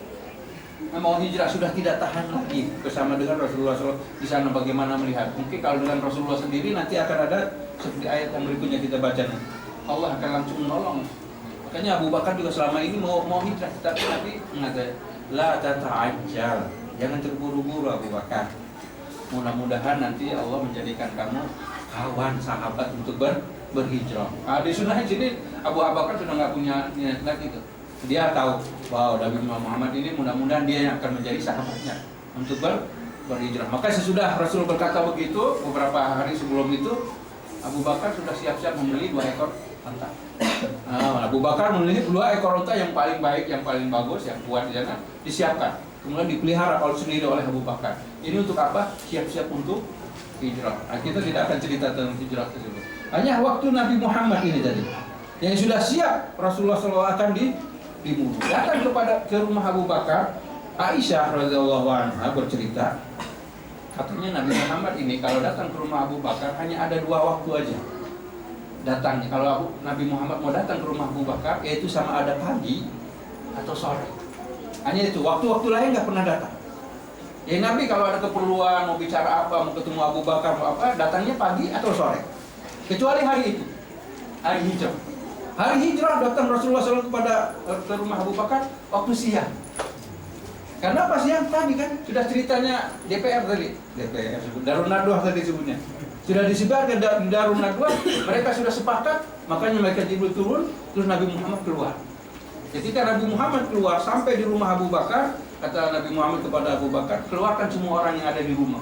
Mau hijrah sudah tidak tahan lagi bersama dengan Rasulullah SAW di sana. Bagaimana melihat? Mungkin kalau dengan Rasulullah sendiri nanti akan ada seperti ayat yang berikutnya kita baca nanti. Allah akan langsung menolong. Makanya Abu Bakar juga selama ini mau hijrah, tetapi Nabi mengatakan la tata'ajjal, jangan terburu-buru Abu Bakar. Mudah-mudahan nanti Allah menjadikan kamu kawan sahabat untuk berhijrah. Nah, di sunnah sini Abu Bakar sudah nggak punya niat lagi itu. Dia tahu bahwa Nabi Muhammad ini mudah-mudahan dia yang akan menjadi sahabatnya untuk berhijrah. Maka sesudah Rasul berkata begitu, beberapa hari sebelum itu Abu Bakar sudah siap-siap membeli 2 ekor unta. Nah, Abu Bakar membeli 2 ekor unta yang paling baik, yang paling bagus, yang kuat di sana, disiapkan. Kemudian dipelihara sendiri oleh Abu Bakar. Ini untuk apa? Siap-siap untuk hijrah. Nah, kita tidak akan cerita tentang hijrah tersebut. Hanya waktu Nabi Muhammad ini tadi yang sudah siap Rasulullah SAW akan dibunuh. Datang ke rumah Abu Bakar, Aisyah radhiyallahu anha bercerita, katanya Nabi Muhammad ini kalau datang ke rumah Abu Bakar hanya ada 2 waktu aja datangnya. Kalau Nabi Muhammad mau datang ke rumah Abu Bakar, yaitu sama ada pagi atau sore. Hanya itu, waktu-waktu lain nggak pernah datang. Ya Nabi kalau ada keperluan, mau bicara apa, mau ketemu Abu Bakar, mau apa, datangnya pagi atau sore. Kecuali hari itu, hari hijrah. Hari hijrah datang Rasulullah SAW ke rumah Abu Bakar waktu siang. Karena apa siang? Tadi kan sudah ceritanya DPR tadi, DPR Darun Nadwah tadi sebutnya. Sudah disebarkan di Darun Nadwah, mereka sudah sepakat, makanya mereka Jibril turun, terus Nabi Muhammad keluar. Ketika Nabi Muhammad keluar sampai di rumah Abu Bakar, kata Nabi Muhammad kepada Abu Bakar, keluarkan semua orang yang ada di rumah.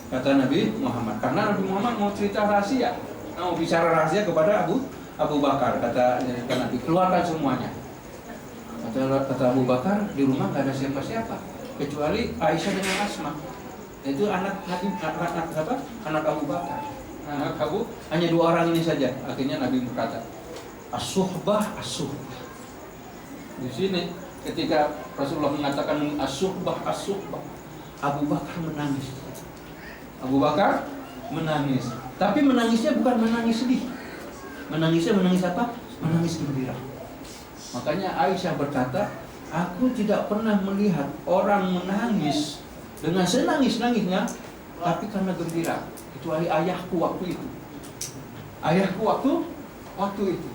Kata Nabi Muhammad, karena Nabi Muhammad mau cerita rahasia, mau bicara rahasia kepada Abu Bakar. Kata Nabi, keluarkan semuanya. Kata Abu Bakar, di rumah nggak ada siapa-siapa kecuali Aisyah dengan Asma. Itu anak Abu Bakar. Anak Abu hanya 2 orang ini saja. Akhirnya Nabi berkata, as-suhbah. Di sini ketika Rasulullah mengatakan as-suhbah, Abu Bakar menangis. Abu Bakar menangis. Tapi menangisnya bukan menangis sedih. Menangisnya menangis apa? Menangis gembira. Makanya Aisyah berkata, aku tidak pernah melihat orang menangis dengan senangis-nangisnya, tapi karena gembira, kecuali ayahku waktu itu. Ayahku waktu itu.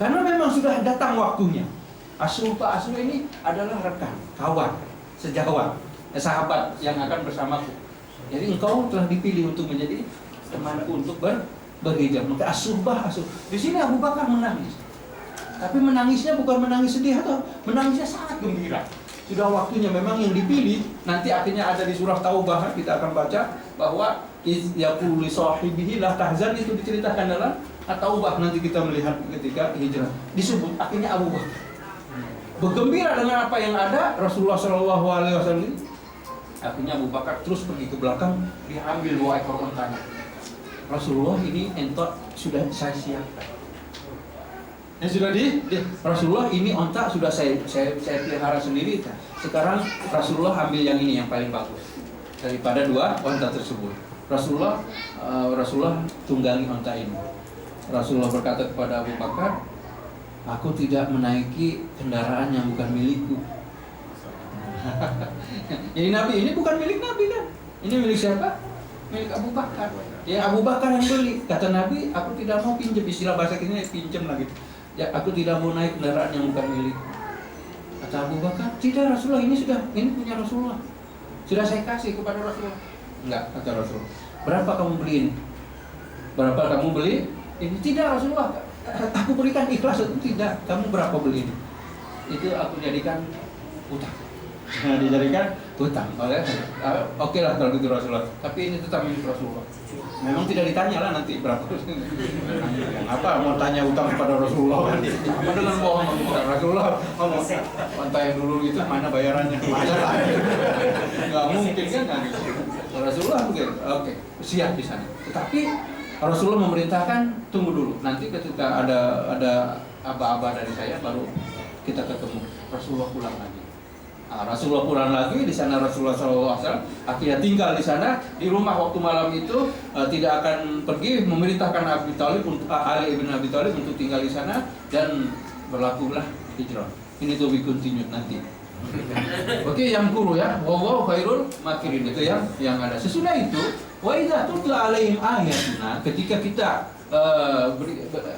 Karena memang sudah datang waktunya. Asrupa ini adalah rekan, kawan, sejawat, sahabat yang akan bersamaku. Jadi engkau telah dipilih untuk menjadi temanku untuk berhijrah. Maka asubah. Di sini Abu Bakar menangis. Tapi menangisnya bukan menangis sedih atau menangisnya sangat gembira. Sudah waktunya memang yang dipilih. Nanti akhirnya ada di surah Taubah kita akan baca bahwa iz yaqulu li sahibihi la tahzan, itu diceritakan dalam Taubah. Nanti kita melihat ketika hijrah disebut akhirnya Abu Bakar bergembira dengan apa yang ada Rasulullah Shallallahu Alaihi Wasallam. Akhirnya Abu Bakar terus pergi ke belakang, dia ambil 2 ekor untanya. Rasulullah ini entot sudah saya siapkan. Sudah Rasulullah ini onta sudah saya pelihara sendiri. Sekarang Rasulullah ambil yang ini yang paling bagus daripada 2 onta tersebut. Rasulullah tunggangi onta ini. Rasulullah berkata kepada Abu Bakar, aku tidak menaiki kendaraan yang bukan milikku. Jadi Nabi ini bukan milik Nabi kan? Ini milik siapa? Milik Abu Bakar. Ya Abu Bakar yang beli. Kata Nabi, aku tidak mau pinjam, istilah bahasa kita pinjam lagi. Ya aku tidak mau naik kendaraan yang bukan milik. Kata Abu Bakar, tidak Rasulullah, ini punya Rasulullah. Sudah saya kasih kepada Rasulullah. Enggak, kata Rasulullah. Berapa kamu beli ini? Berapa kamu beli? Ini tidak Rasulullah. Aku berikan ikhlas. Tidak, kamu berapa beli ini? Itu aku jadikan utang. dijadikan hutang. Oke lah kalau gitu Rasulullah. Tapi ini tetap milik Rasulullah. Memang tidak ditanya lah nanti berapa. Apa mau tanya hutang kepada Rasulullah kan? Apa dengan bohong Rasulullah ngomong pantai dulu gitu mana bayarannya? Mana lah? Nggak mungkin kan? Rasulullah mungkin. Oke, siap di sana. Tetapi Rasulullah memerintahkan tunggu dulu. Nanti ketika ada aba-aba dari saya baru kita ketemu. Rasulullah pulang lagi. Rasulullah pulang lagi di sana. Rasulullah SAW akhirnya tinggal di sana di rumah waktu malam itu, tidak akan pergi, memerintahkan Ali bin Abi Thalib untuk tinggal di sana dan berlakulah hijrah. Ini tuh we continue nanti. Oke, yang kuru ya, wallahu khairul makirin, itu yang ada. Sesudah itu, wa idza tutla alaihim ayatuna, ketika kita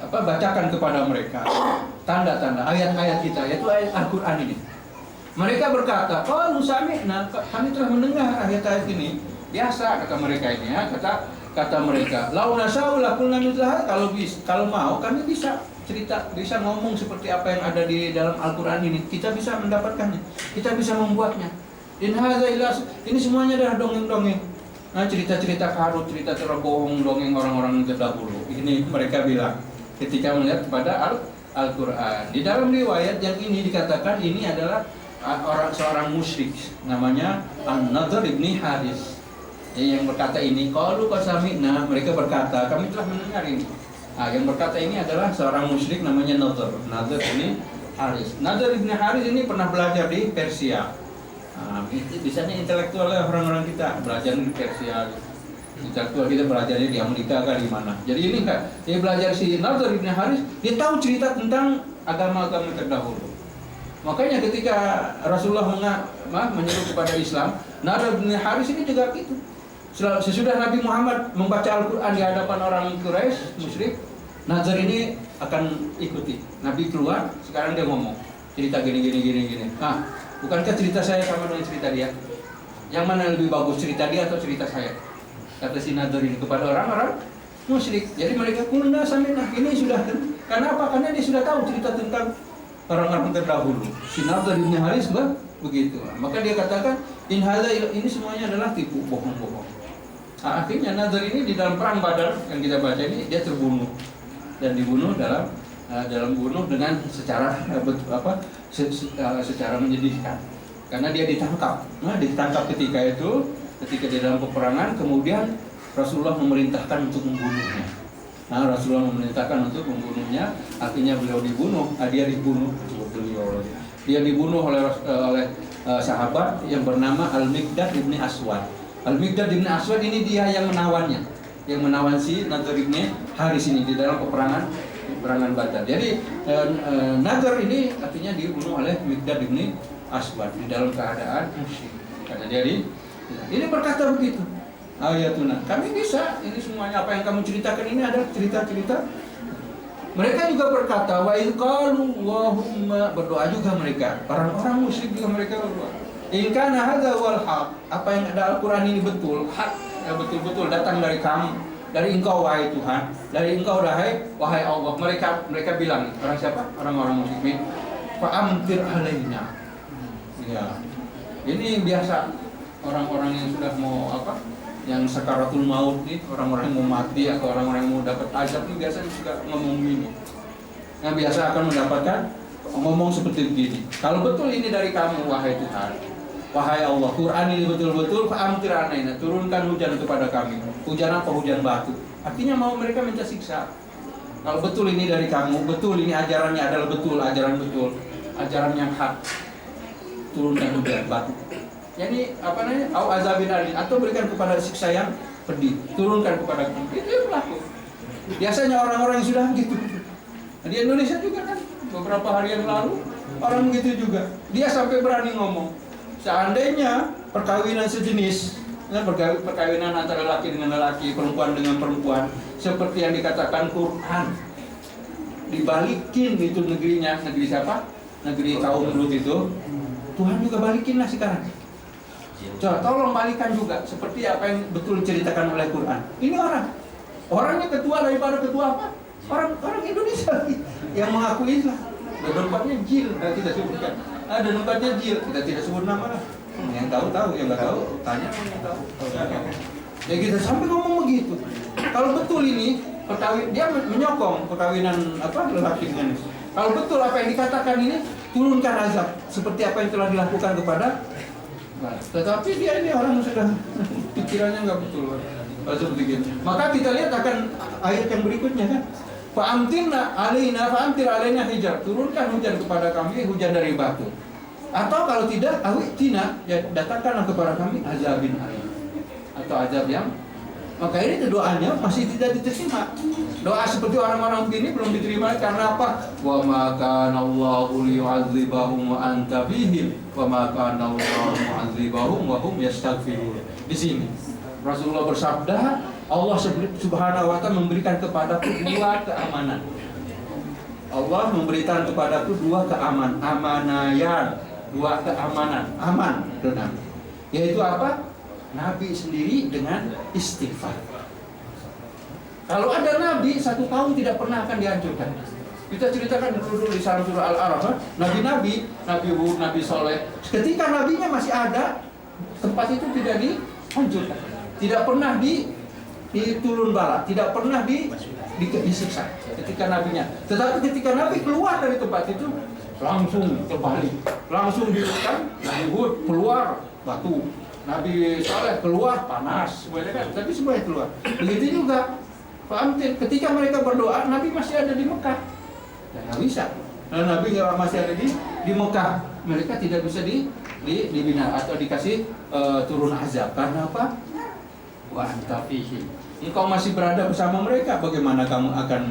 bacakan kepada mereka tanda-tanda ayat-ayat kita, yaitu ayat Al-Qur'an ini. Mereka berkata, "Qalu sami'na," kami telah mendengar ayat-ayat ini. Biasa kata mereka ini ya, kata mereka, "Lau nasya'u laqulna mithla kalau mau kami bisa cerita, bisa ngomong seperti apa yang ada di dalam Al-Qur'an ini. Kita bisa mendapatkannya. Kita bisa membuatnya. In hadza illa, ini semuanya adalah dongeng-dongeng. Nah, cerita-cerita karut, cerita bohong, dongeng orang-orang terdahulu." Ini mereka bilang ketika melihat kepada Al-Qur'an. Di dalam riwayat yang ini dikatakan ini adalah seorang musyrik namanya An-Nadhr ibn Haris. Yang berkata ini, qalu qasami'na, mereka berkata kami telah mendengar ini. Yang berkata ini adalah seorang musyrik namanya Nadhr ibn Haris. Nadhr ibn Haris ini pernah belajar di Persia. Biasanya intelektual orang-orang kita belajar di Persia. Intelektual kita belajarnya di Amerika kan di mana. Jadi ini kan dia belajar si Nadhr ibn Haris, dia tahu cerita tentang agama-agama terdahulu. Makanya ketika Rasulullah menyeru kepada Islam, Nadhr bin Haris ini juga gitu. Sesudah Nabi Muhammad membaca Al-Quran di hadapan orang Quraisy musyrik, Nadhr ini akan ikuti. Nabi keluar, sekarang dia ngomong cerita gini. Bukankah cerita saya sama dengan cerita dia? Yang mana lebih bagus, cerita dia atau cerita saya? Kata si Nadhr ini kepada orang-orang musyrik. Jadi mereka kulna samina, ini sudah. Karena apa? Karena dia sudah tahu cerita tentang orang-orang terdahulu. Si Nadhr bin Haris begitu. Maka dia katakan, in hadza, ini semuanya adalah tipu, bohong-bohong. Akhirnya Nadhr ini di dalam perang Badar yang kita baca ini dia terbunuh dan dibunuh dalam bunuh dengan secara secara menyedihkan. Karena dia ditangkap. Ditangkap ketika di dalam peperangan, kemudian Rasulullah memerintahkan untuk membunuhnya. Rasulullah memerintahkan untuk membunuhnya, artinya beliau dibunuh. Dia dibunuh oleh sahabat yang bernama Al-Miqdad ibn Aswad. Al-Miqdad ibn Aswad ini dia yang menawannya, yang menawan si Nadhr ibn Haris ini di dalam peperangan Badar. Jadi Nadhr ini artinya dibunuh oleh Miqdad ibn Aswad di dalam keadaan musyrik. Karena jadi ini berkata begitu. Ayatuna, kami bisa, ini semuanya apa yang kamu ceritakan ini adalah cerita-cerita. Mereka juga berkata, wa idh qalu Allahumma, berdoa juga mereka. Orang-orang musyrik juga mereka berdoa. In kana hadza wal haq, apa yang ada Al-Qur'an ini betul, hak, ya betul-betul datang dari kamu, dari Engkau wahai Tuhan, dari Engkau wahai Allah. Mereka bilang, orang siapa? Orang-orang musyrik. Fa amtir alaina. Ya. Ini biasa orang-orang yang sudah mau yang sakaratul maut nih, orang-orang yang mau mati atau orang-orang yang mau dapat azab ini biasanya suka ngomong ini. Yang biasa akan mendapatkan ngomong seperti begini. Kalau betul ini dari kamu wahai Tuhan, wahai Allah, Quran ini betul-betul fa'amtir alaina, turunkan hujan kepada kami. Hujan apa? Hujan batu. Artinya mau mereka minta siksa. Kalau betul ini dari kamu, betul ini ajarannya adalah betul, ajaran yang hak. Turunkan hujan batu. Jadi au azabin alim, atau berikan kepada siksa yang pedih, turunkan kepada kami. Itu yang berlaku. Biasanya orang-orang yang sudah gitu. Di Indonesia juga kan beberapa hari yang lalu orang begitu juga. Dia sampai berani ngomong, seandainya perkawinan sejenis, perkawinan antara laki dengan laki, perempuan dengan perempuan, seperti yang dikatakan Quran, dibalikin itu negerinya, negeri siapa? Negeri kaum Lut itu. Tuhan juga balikinlah sekarang. Coba tolong balikan juga seperti apa yang betul diceritakan oleh Quran. Ini orangnya ketua daripada ketua apa? Orang Indonesia yang mengaku Islam. Dan tempatnya jil, kita sebutkan. Dan tempatnya jil, kita tidak sebut nama lah. Yang tahu, yang nggak tahu tanya yang tahu. Ya kita sampai ngomong begitu. Kalau betul ini dia menyokong perkawinan lelaki dengan ini. Kalau betul apa yang dikatakan ini, turunkan azab seperti apa yang telah dilakukan kepada. Tetapi dia ini orang yang sudah pikirannya nggak betul. Seperti itu. Maka kita lihat akan ayat yang berikutnya kan. Fa'amtir alaina hijar, turunkan hujan kepada kami, hujan dari batu. Atau kalau tidak, awitina, ya datangkanlah kepada kami azabin alim, atau azab yang. Maka ini doanya masih tidak diterima. Doa seperti orang-orang begini belum diterima karena apa? Wa ma kana Allahu liyu'adzibahum wa anta fihim wa ma kana Allahu mu'adzibahum wa hum yastaghfirun. Di sini Rasulullah bersabda, Allah Subhanahu wa ta'ala memberikan kepadaku dua keamanan. Allah memberikan kepadaku dua keamanan, dua keamanan, aman, benar. Yaitu apa? Nabi sendiri dengan istighfar. Kalau ada nabi, satu kaum tidak pernah akan dihancurkan. Kita ceritakan dulu di surah Al-A'raf, nabi Hud, Nabi Soleh. Ketika nabinya masih ada, tempat itu tidak dihancurkan, tidak pernah diturun bala, tidak pernah disiksa ketika nabinya. Tetapi ketika nabi keluar dari tempat itu, langsung terbalik, langsung diurukan. Nabi Hud keluar batu, Nabi Saleh keluar panas, semuanya kan, tapi semuanya keluar. Begitu juga ketika mereka berdoa, Nabi masih ada di Mekah, dan nggak bisa. Nah, Nabi masih ada di Mekah, mereka tidak bisa dibina atau dikasih turun azab. Karena apa? Wa anta fihi. Engkau masih berada bersama mereka, bagaimana kamu akan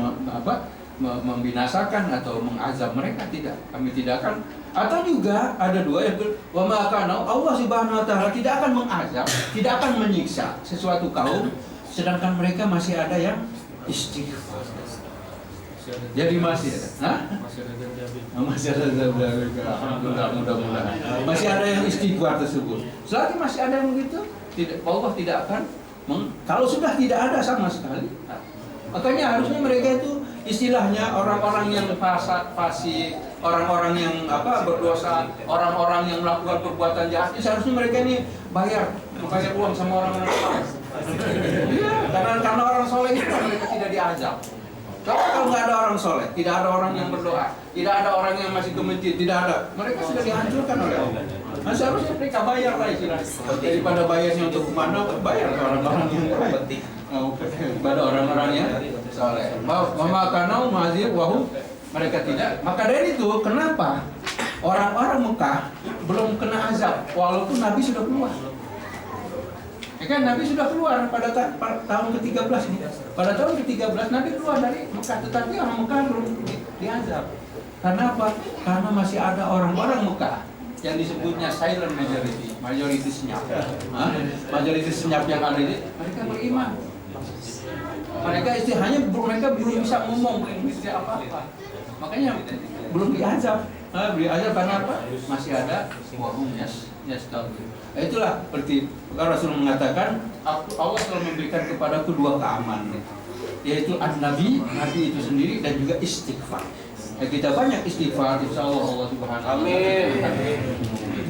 membinasakan atau mengazab mereka? Tidak, kami tidak akan. Atau juga ada dua, yang wa ma kana Allah Subhanahu wa ta'ala tidak akan mengazab, tidak akan menyiksa sesuatu kaum sedangkan mereka masih ada yang istighfar. Jadi masih ada. Masih ada mudah-mudahan. Masih ada yang istighfar tersebut. Selagi masih ada yang begitu, Allah tidak akan kalau sudah tidak ada sama sekali. Makanya harusnya mereka itu istilahnya orang-orang yang fasik, orang-orang yang berdosa, orang-orang yang melakukan perbuatan jahat, seharusnya mereka ini bayar uang sama orang-orang soleh. Iya, karena orang soleh itu mereka tidak diazab. Kalau nggak ada orang soleh, tidak ada orang yang berdoa, tidak ada orang yang masih ke masjid, tidak ada, mereka sudah dihancurkan oleh Allah. Nah, seharusnya mereka bayar lah istilahnya. Daripada bayarnya untuk kemana, bayar ke orang-orang yang baik. Pada orang-orang yang soleh. Mama kanau mazir wahum, mereka tidak. Maka dari itu kenapa orang-orang Mekah belum kena azab walaupun Nabi sudah keluar? Ya kan, Nabi sudah keluar pada tahun ke-13 ini. Pada tahun ke-13 Nabi keluar dari Mekah, tetapi orang Mekah belum diazab. Karena apa? Karena masih ada orang-orang Mekah yang disebutnya silent majority, majority senyap. Majority senyap yang ada ini, mereka beriman. Mereka istilahnya mereka belum bisa ngomong, belum bisa apa-apa. Makanya belum diazab. Diazab karena apa? Masih ada wahum yastaghfir. Itulah seperti Rasul mengatakan, Allah telah memberikan kepadaku dua keamanan, yaitu nabi itu sendiri dan juga istighfar. Ya, kita banyak istighfar, insya Allah Subhanahu. Amin.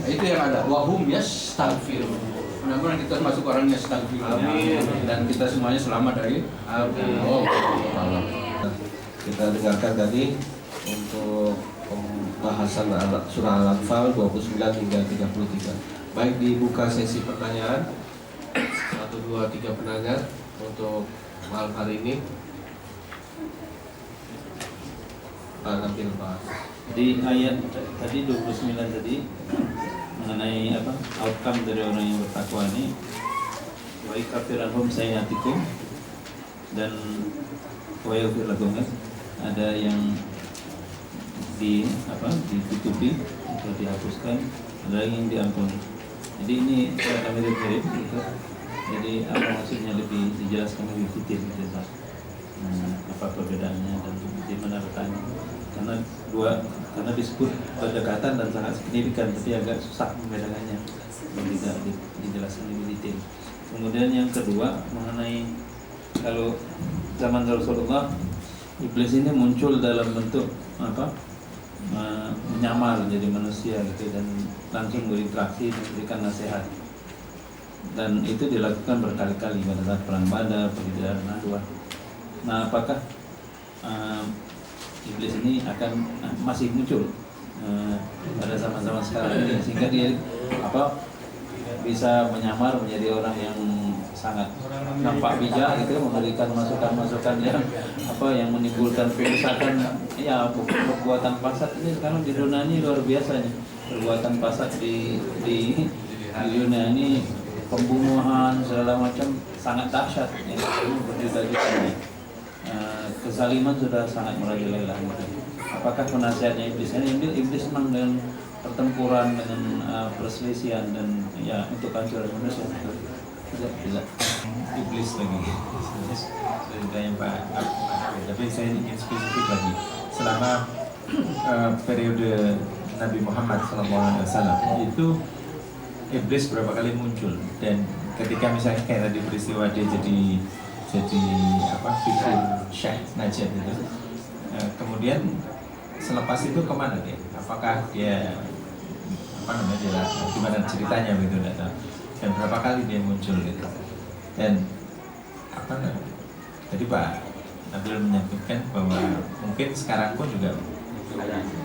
Itu yang ada. Wahum yastaghfir. Mudah-mudahan kita masuk orang yastaghfir. Amin. Dan kita semuanya selamat dari. Amin. Kita dengarkan tadi untuk pembahasan surah Al-Anfal 29 hingga 33. Baik, dibuka sesi pertanyaan. 1, 2, 3 penanya untuk malam hari ini. Pak Nabil, Pak. Di ayat tadi 29 tadi mengenai outcome dari orang yang bertakwa ini, wa ikafiranhum sayyiatikum dan wa yaghfir lakum, ada yang ditutupi atau dihapuskan, ada yang diampuni. Jadi ini mirip-mirip gitu. Jadi apa maksudnya lebih dijelaskan lebih detail gitu, Pak. Apa perbedaannya dan di mana letaknya? Karena disebut berdekatan dan sangat signifikan, tapi agak susah membedakannya. Tidak dijelaskan lebih detail. Kemudian yang kedua mengenai kalau zaman Rasulullah, iblis ini muncul dalam bentuk menyamar jadi manusia gitu dan langsung berinteraksi dan memberikan nasihat. Dan itu dilakukan berkali-kali pada saat perang Badar, perang Nadwa. Nah, apakah iblis ini akan masih muncul pada zaman-zaman sekarang ini sehingga dia bisa menyamar menjadi orang yang sangat nampak bijak gitu, memberikan masukan-masukan yang menimbulkan kerusakan, ya perbuatan fasad ini sekarang di dunia ini luar biasa nih. Perbuatan fasad di dunia ini, pembunuhan segala macam sangat dahsyat ya, berjuta-juta ini. Kezaliman sudah sangat merajalela. Apakah penasihatnya iblis ini? Iblis memang dengan pertempuran, dengan perselisihan dan ya untuk hancur manusia. Tidak. Iblis lagi. Sudah yang Pak. Tapi saya ingin spesifik lagi. Selama periode Nabi Muhammad SAW itu iblis berapa kali muncul, dan ketika misalnya kayak tadi peristiwa dia jadi figur Syekh Najib itu, kemudian selepas itu kemana dia? Apakah dia gimana ceritanya begitu, dan berapa kali dia muncul gitu? Dan tadi Pak Nabil menyampaikan bahwa mungkin sekarang pun juga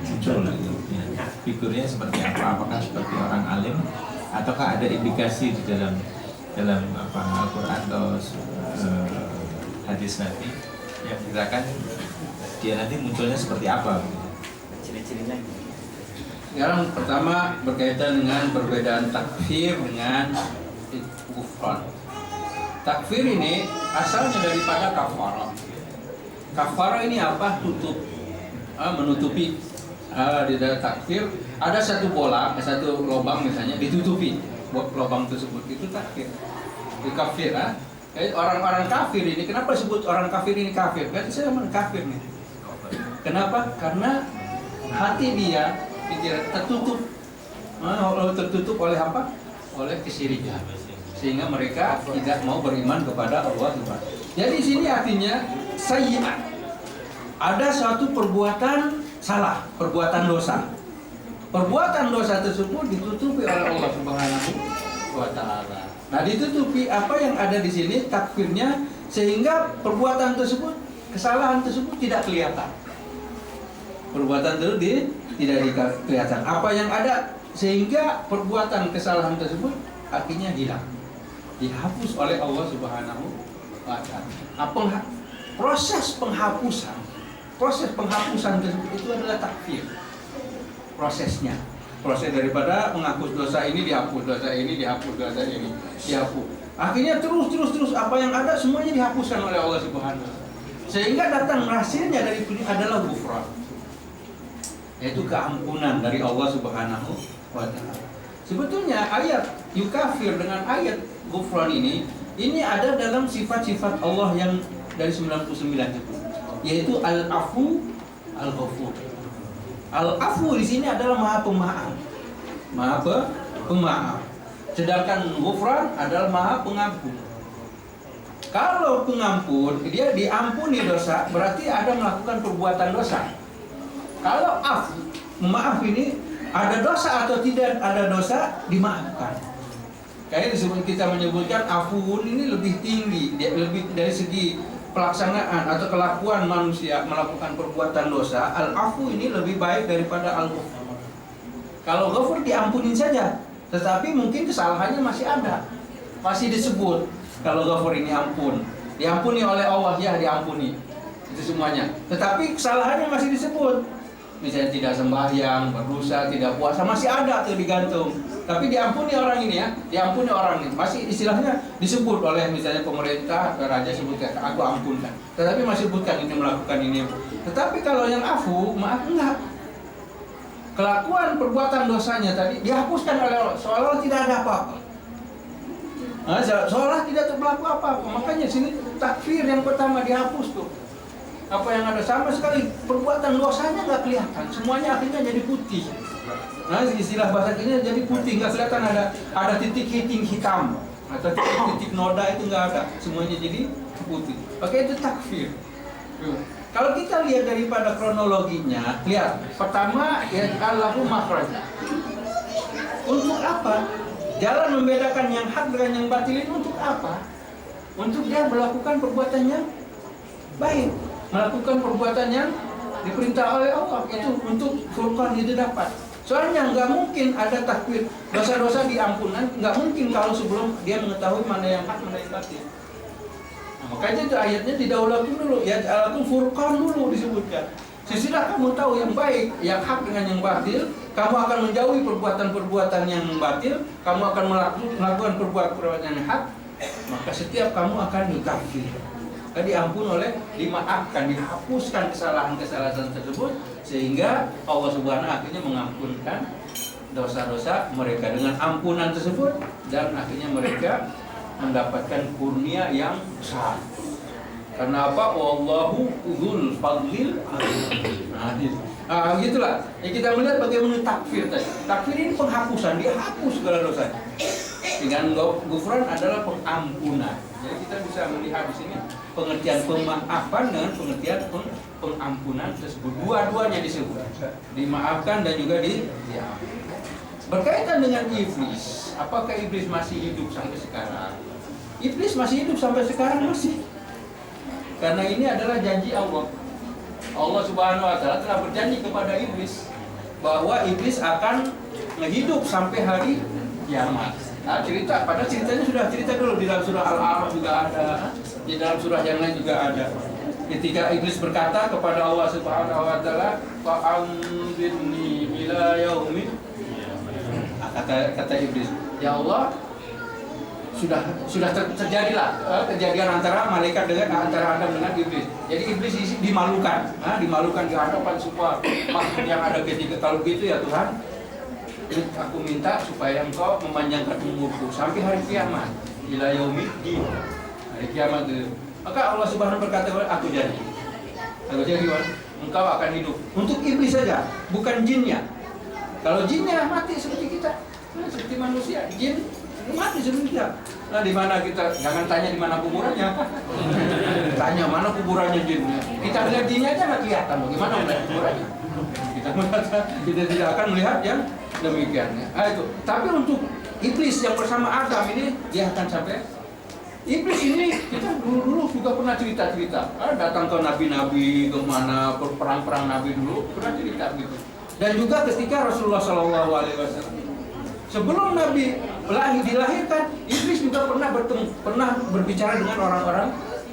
muncul gitu, ya. Figurnya seperti apa? Apakah seperti orang alim ataukah ada indikasi di dalam Al-Quran atau hadis Nabi yang dikatakan dia nanti munculnya seperti apa? Ciri-cirinya. Sekarang pertama berkaitan dengan perbedaan takfir dengan kufran. Takfir ini asalnya daripada kafara. Kafara ini apa? Tutup, menutupi. Di dalam takfir ada satu bola, satu lubang misalnya ditutupi, buat lubang tersebut itu takfir. Di kafir, orang-orang kafir ini, kenapa disebut orang kafir ini kafir? Kan saya kafir nih. Kenapa? Karena hati dia tertutup oleh apa? Oleh kesyirikan, sehingga mereka tidak mau beriman kepada Allah Subhanahu. Jadi di sini artinya sayyi'at, ada suatu perbuatan salah, perbuatan dosa. Perbuatan dosa tersebut ditutupi oleh Allah Subhanahu wa Ta'ala. Nah, ditutupi apa yang ada di sini takfirnya, sehingga perbuatan tersebut, kesalahan tersebut tidak kelihatan. Perbuatan tersebut tidak kelihatan. Apa yang ada sehingga perbuatan kesalahan tersebut akhirnya hilang, dihapus oleh Allah Subhanahu wa Ta'ala. Proses penghapusan tersebut itu adalah takfir. Proses daripada menghapus dosa ini dihapus, dosa ini dihapus, dosa ini dihapus. Akhirnya terus apa yang ada semuanya dihapuskan oleh Allah Subhanahu wa Ta'ala. Sehingga datang hasilnya dari ini adalah ghufran, yaitu keampunan dari Allah Subhanahu wa Ta'ala. Sebetulnya ayat yukafir dengan ayat ghufran ini ada dalam sifat-sifat Allah yang dari 99 itu, yaitu al-afu, al-ghafur. Al-afu di sini adalah Maha Pemaaf. Sedangkan ghufran adalah Maha Pengampun. Kalau pengampun, dia diampuni dosa, berarti ada melakukan perbuatan dosa. Kalau maaf ini ada dosa atau tidak ada dosa, dimaafkan. Kayak disebut, kita menyebutkan afun ini lebih tinggi, lebih dari segi pelaksanaan atau kelakuan manusia melakukan perbuatan dosa. Al-afu ini lebih baik daripada al-ghafur. Kalau ghafur diampunin saja, tetapi mungkin kesalahannya masih ada, masih disebut. Kalau ghafur ini diampuni oleh Allah, ya diampuni itu semuanya. Tetapi kesalahannya masih disebut. Misalnya tidak sembahyang, berdosa, tidak puasa, masih ada tuh digantung. Tapi diampuni orang ini ya, diampuni orang ini. Masih istilahnya disebut oleh misalnya pemerintah, raja sebutkan, aku ampunkan. Tetapi masih sebutkan ini melakukan ini. Tetapi kalau yang afu, maaf enggak. Kelakuan perbuatan dosanya tadi dihapuskan oleh Allah, seolah-olah tidak ada apa-apa. Nah, seolah tidak berlaku apa-apa. Makanya sini takfir yang pertama dihapus tuh. Apa yang ada sama sekali perbuatan dosanya nggak kelihatan, semuanya akhirnya jadi putih. Nah, istilah bahasa ini jadi putih, nggak kelihatan ada titik hitam atau titik noda, itu nggak ada, semuanya jadi putih. Oke, itu takfir. Kalau kita lihat daripada kronologinya, lihat pertama yaj'allahu makhraj. Untuk apa? Jalan membedakan yang hak dengan yang batil ini untuk apa? Untuk dia melakukan perbuatan yang baik, melakukan perbuatan yang diperintah oleh Allah, itu untuk furqan itu dapat. Soalnya nggak mungkin ada takwir dosa-dosa diampunan, nggak mungkin kalau sebelum dia mengetahui mana yang hak mana yang batil. Nah, makanya itu ayatnya didahulukan dulu, ya alakum furqan dulu disebutkan. Sesudah kamu tahu yang baik, yang hak dengan yang batil, kamu akan menjauhi perbuatan-perbuatan yang batil, kamu akan melakukan perbuatan yang hak, maka setiap kamu akan dikafir. Diampun oleh, dimaafkan, dihapuskan kesalahan-kesalahan tersebut, sehingga Allah Subhanahu akhirnya mengampunkan dosa-dosa mereka dengan ampunan tersebut, dan akhirnya mereka mendapatkan kurnia yang besar. Karena apa? Wallahu dzul fadlil azim. Nah, gitulah. Ya, kita melihat bagaimana takfir tadi. Takfir ini penghapusan, dia hapus segala dosa. Dengan gufran adalah pengampunan. Jadi kita bisa melihat di sini pengertian pemaafan dengan pengertian pengampunan tersebut. Dua-duanya disebut. Dimaafkan dan juga diampuni. Berkaitan dengan iblis, apakah iblis masih hidup sampai sekarang? Iblis masih hidup sampai sekarang, masih. Karena ini adalah janji Allah. Allah Subhanahu wa taala telah berjanji kepada iblis bahwa iblis akan hidup sampai hari kiamat. Nah, padahal ceritanya sudah cerita dulu di dalam surah Al-A'raf juga ada, di dalam surah yang lain juga ada. Ketika iblis berkata kepada Allah Subhanahu wa taala, "Fa'anzirni ila yaumil." Kata iblis, "Ya Allah, sudah terjadilah kejadian antara malaikat dengan antara Adam dengan iblis. Jadi iblis dimalukan di hadapan semua makhluk yang ada ketika. Kalau gitu ya Tuhan, aku minta supaya Engkau memanjangkan umurku sampai hari kiamat, ila yaumiddin, hari kiamat itu." Maka Allah Subhanahu berkata, aku janji, engkau akan hidup. Untuk iblis saja, bukan jinnya. Kalau jinnya mati seperti kita, seperti manusia, jin mati seperti kita. Nah, di mana kita? Jangan tanya di mana kuburannya. Tanya mana kuburannya jinnya. Kita lihat jinnya aja nggak kelihatan. Bagaimana melihat kuburannya? Kita tidak akan melihat yang demikian. Nah, itu. Tapi untuk iblis yang bersama Adam ini, dia akan sampai. Iblis ini kita dulu juga pernah cerita-cerita. Datang ke nabi-nabi, kemana perang-perang nabi dulu pernah cerita gitu. Dan juga ketika Rasulullah SAW sebelum Nabi dilahirkan, iblis juga pernah berbicara dengan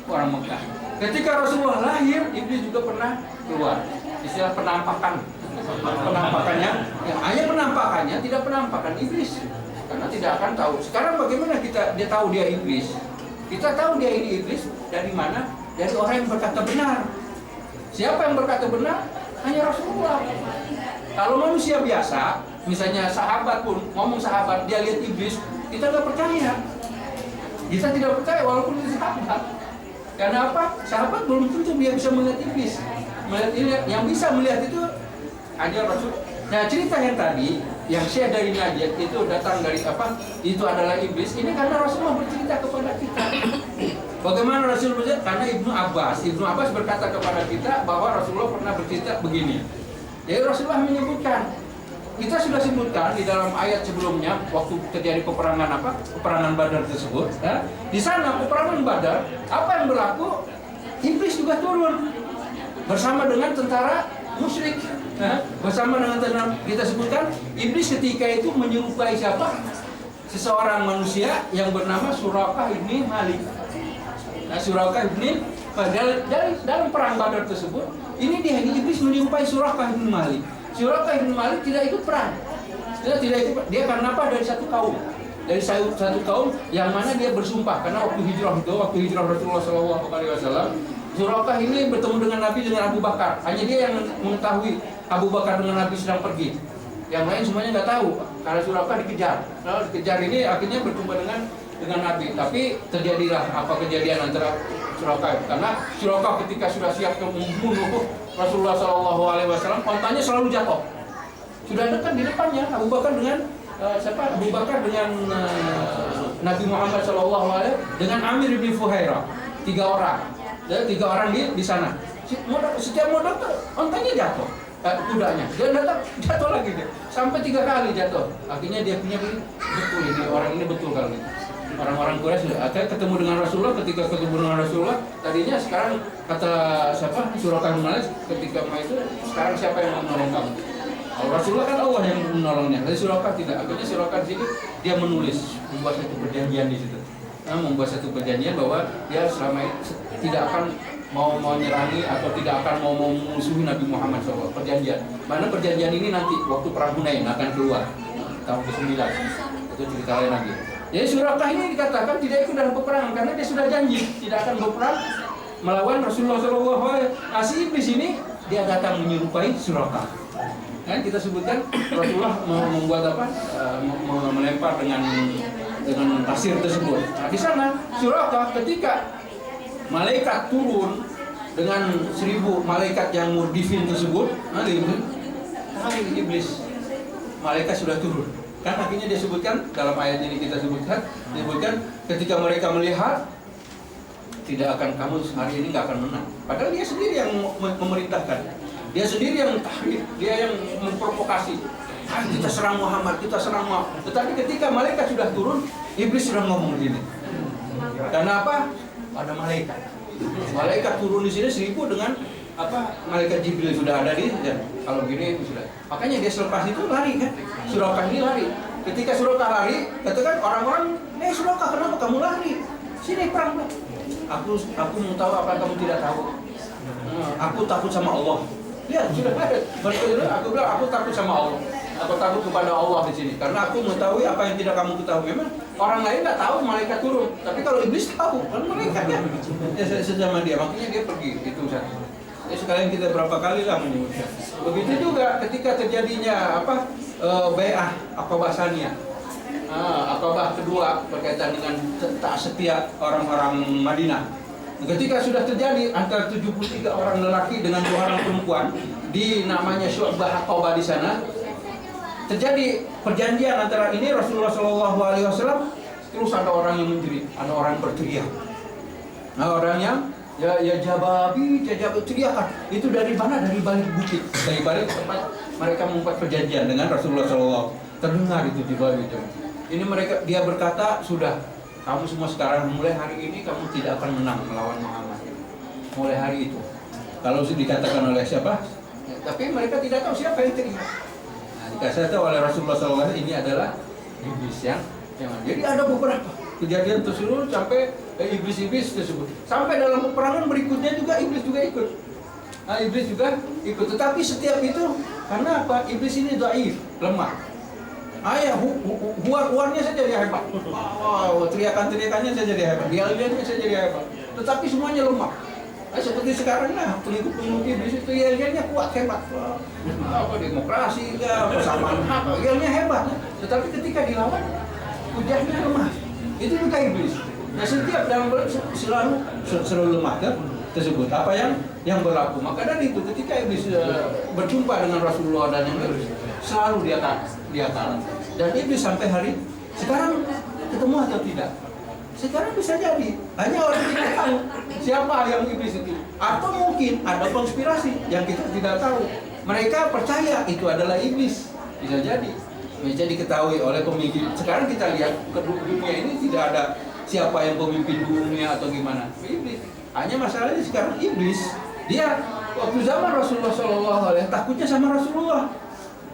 orang Mekah. Ketika Rasulullah lahir, iblis juga pernah keluar. Istilah penampakannya, yang hanya penampakannya, tidak penampakan iblis. Karena tidak akan tahu. Sekarang bagaimana dia tahu dia iblis? Kita tahu dia ini iblis dari mana? Dari orang yang berkata benar. Siapa yang berkata benar? Hanya Rasulullah. Kalau manusia biasa, misalnya sahabat pun, ngomong sahabat, dia lihat iblis, kita nggak percaya. Kita tidak percaya walaupun itu sahabat. Karena apa? Sahabat belum tentu dia bisa melihat iblis. Yang bisa melihat itu hanya Rasul. Nah, cerita yang tadi, yang saya dari Najat itu datang dari apa? Itu adalah iblis. Ini karena Rasulullah bercerita kepada kita. Bagaimana Rasul bercerita? Karena Ibnu Abbas berkata kepada kita bahwa Rasulullah pernah bercerita begini. Jadi Rasulullah menyebutkan, kita sudah sebutkan di dalam ayat sebelumnya waktu terjadi peperangan Badar tersebut. Ya, di sana peperangan Badar, apa yang berlaku? Iblis juga turun bersama dengan tentara musyrik. Ya, bersama dengan tentara, kita sebutkan iblis ketika itu menyerupai siapa? Seseorang manusia yang bernama Suraqah ibn Malik. Nah, Suraqah ibn dalam perang Badar tersebut, ini iblis menyerupai Suraqah ibn Malik. Suraqah ibn Malik tidak ikut perang. Dia karena apa? Dari satu kaum. Dari satu kaum yang mana dia bersumpah karena waktu hijrah Rasulullah SAW, Suraqah ini bertemu dengan Nabi dengan Abu Bakar. Hanya dia yang mengetahui Abu Bakar dengan Nabi sedang pergi. Yang lain semuanya nggak tahu karena Suraqah dikejar. Lalu dikejar ini akhirnya berjumpa dengan Nabi. Tapi terjadilah kejadian antara Suraqah, karena Suraqah ketika sudah siap membunuh Rasulullah SAW, ontanya selalu jatuh. Sudah dekat di depannya Abu Bakar dengan Abu Bakar dengan Nabi Muhammad SAW dengan Amir bin Fuhairah. 3 orang. Jadi 3 orang di sana. Setiap mau dokter, ontanya jatuh, kudanya. Dia datang, jatuh lagi dia. Sampai 3 kali jatuh. Akhirnya dia punya betul ini orang ini betul kali. Orang-orang Quraisy akhirnya ketemu dengan Rasulullah. Ketika ketemu dengan Rasulullah, tadinya sekarang kata siapa Suraqah bin Malik ketika itu sekarang siapa yang menolong kamu? Kalau Rasulullah kan Allah yang menolongnya. Tapi Suraqah tidak. Akhirnya Suraqah di situ dia menulis, membuat satu perjanjian di situ. Membuat satu perjanjian bahwa dia selama ini tidak akan mau menyerangi atau tidak akan mau memusuhi Nabi Muhammad SAW. Perjanjian. Mana perjanjian ini nanti waktu perang Hunain akan keluar tahun ke-9. Itu cerita lain lagi. Jadi Suraqah ini dikatakan tidak ikut dalam peperangan karena dia sudah janji tidak akan berperang melawan Rasulullah SAW. Si iblis ini dia datang menyerupai Suraqah. Kan kita sebutkan Rasulullah membuat apa? Melempar dengan pasir tersebut. Nah, di sana Suraqah ketika malaikat turun dengan 1000 malaikat yang murdifin tersebut, iblis malaikat sudah turun. Kan akhirnya dia sebutkan dalam ayat ini kita disebutkan ketika mereka melihat tidak akan kamu hari ini nggak akan menang. Padahal dia sendiri yang memerintahkan, dia sendiri yang tahrib, dia yang memprovokasi. Kita serang Muhammad, kita serang Muhammad. Tetapi ketika malaikat sudah turun, iblis sudah ngomong begini. Karena apa? Ada malaikat. Malaikat turun di sini 1000 dengan apa? Malaikat Jibril sudah ada di ya. Kalau gini sudah. Makanya dia selepas itu lari kan. Suraqah ini lari. Ketika Suraqah lari, katakan orang-orang, Suraqah kenapa kamu lari? Sini perang. Aku mau tahu apa yang kamu tidak tahu. Aku takut sama Allah. Lihat sudah ada. Aku bilang aku takut sama Allah. Aku takut kepada Allah di sini. Karena aku mengetahui apa yang tidak kamu ketahui. Memang orang lain nggak tahu malaikat turun. Tapi kalau iblis tahu, kan malaikatnya. Ya sesama dia. Makanya dia pergi. Itu satu. Ya sekalian kita berapa kali lah menyebutkan. Begitu juga ketika terjadinya apa bai'ah Aqabah Tsaniyah. Aqabah kedua berkaitan dengan tak setia orang-orang Madinah. Ketika sudah terjadi antara 73 orang lelaki dengan 2 orang perempuan di namanya Syu'bah Aqabah di sana, terjadi perjanjian antara ini Rasulullah SAW. Terus ada orang yang menjerit, ada orang berteriak. Nah orang yang ya jababi teriakan. Itu dari mana? Dari balik bukit, dari balik tempat mereka membuat perjanjian dengan Rasulullah SAW. Terdengar itu di balik itu. Ini mereka, dia berkata, sudah, kamu semua sekarang mulai hari ini kamu tidak akan menang melawan Muhammad. Mulai hari itu. Kalau dikatakan oleh siapa? Ya, tapi mereka tidak tahu siapa yang teriak. Nah, dikasih tahu oleh Rasulullah SAW ini adalah iblis yang jadi ada beberapa kejadian tersebut sampai iblis-iblis tersebut. Sampai dalam peperangan berikutnya juga iblis juga ikut. Nah, iblis juga ikut. Tetapi setiap itu karena apa? Iblis ini dhaif, lemah. Huar-huarnya saja dia hebat. Teriakan-teriakannya saja dia hebat. Yel-yelnya saja dia hebat. Tetapi semuanya lemah. Seperti sekarang lah, pengikut-pengikut iblis itu yel-yelnya kuat, hebat. Apa demokrasi, persamaan, yelnya hebat. Tetapi ketika dilawan, hujahnya lemah. Itu juga iblis. Nah setiap yang selalu lemah kan tersebut. Apa yang berlaku? Maka dari itu ketika iblis berjumpa dengan Rasulullah dan yang lain, selalu dia kalah. Dan iblis sampai hari sekarang ketemu atau tidak? Sekarang bisa jadi hanya orang tidak tahu siapa yang iblis itu. Atau mungkin ada konspirasi yang kita tidak tahu. Mereka percaya itu adalah iblis. Bisa jadi. Bisa diketahui oleh pemimpin. Sekarang kita lihat ke dunia ini tidak ada siapa yang pemimpin dunia atau gimana. Iblis. Hanya masalahnya sekarang iblis dia waktu zaman Rasulullah SAW takutnya sama Rasulullah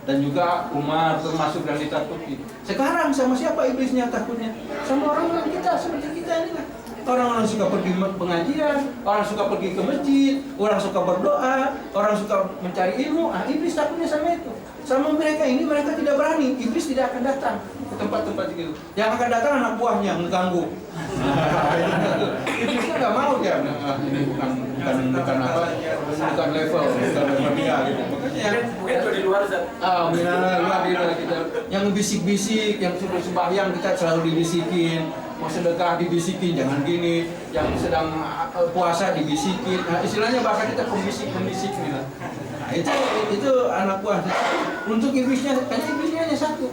dan juga Umar termasuk yang ditakuti. Sekarang sama siapa iblisnya takutnya? Sama orang-orang kita seperti kita ini lah. Orang-orang suka pergi pengajian, orang suka pergi ke masjid, orang suka berdoa, orang suka mencari ilmu. Iblis takutnya sama itu. Sama mereka ini mereka tidak berani. Iblis tidak akan datang ke tempat-tempat itu. Yang akan datang anak buahnya mengganggu. Iblisnya nggak mau dia. Ini bukan level dia gitu. Makanya di luar kita yang bisik-bisik, yang suruh sembahyang kita selalu dibisikin. Mau sedekah dibisikin, jangan gini. Yang sedang puasa dibisikin. Nah, istilahnya bahasa kita pembisik gitu. Nah, itu anak buah. Untuk iblisnya, hanya iblisnya hanya satu.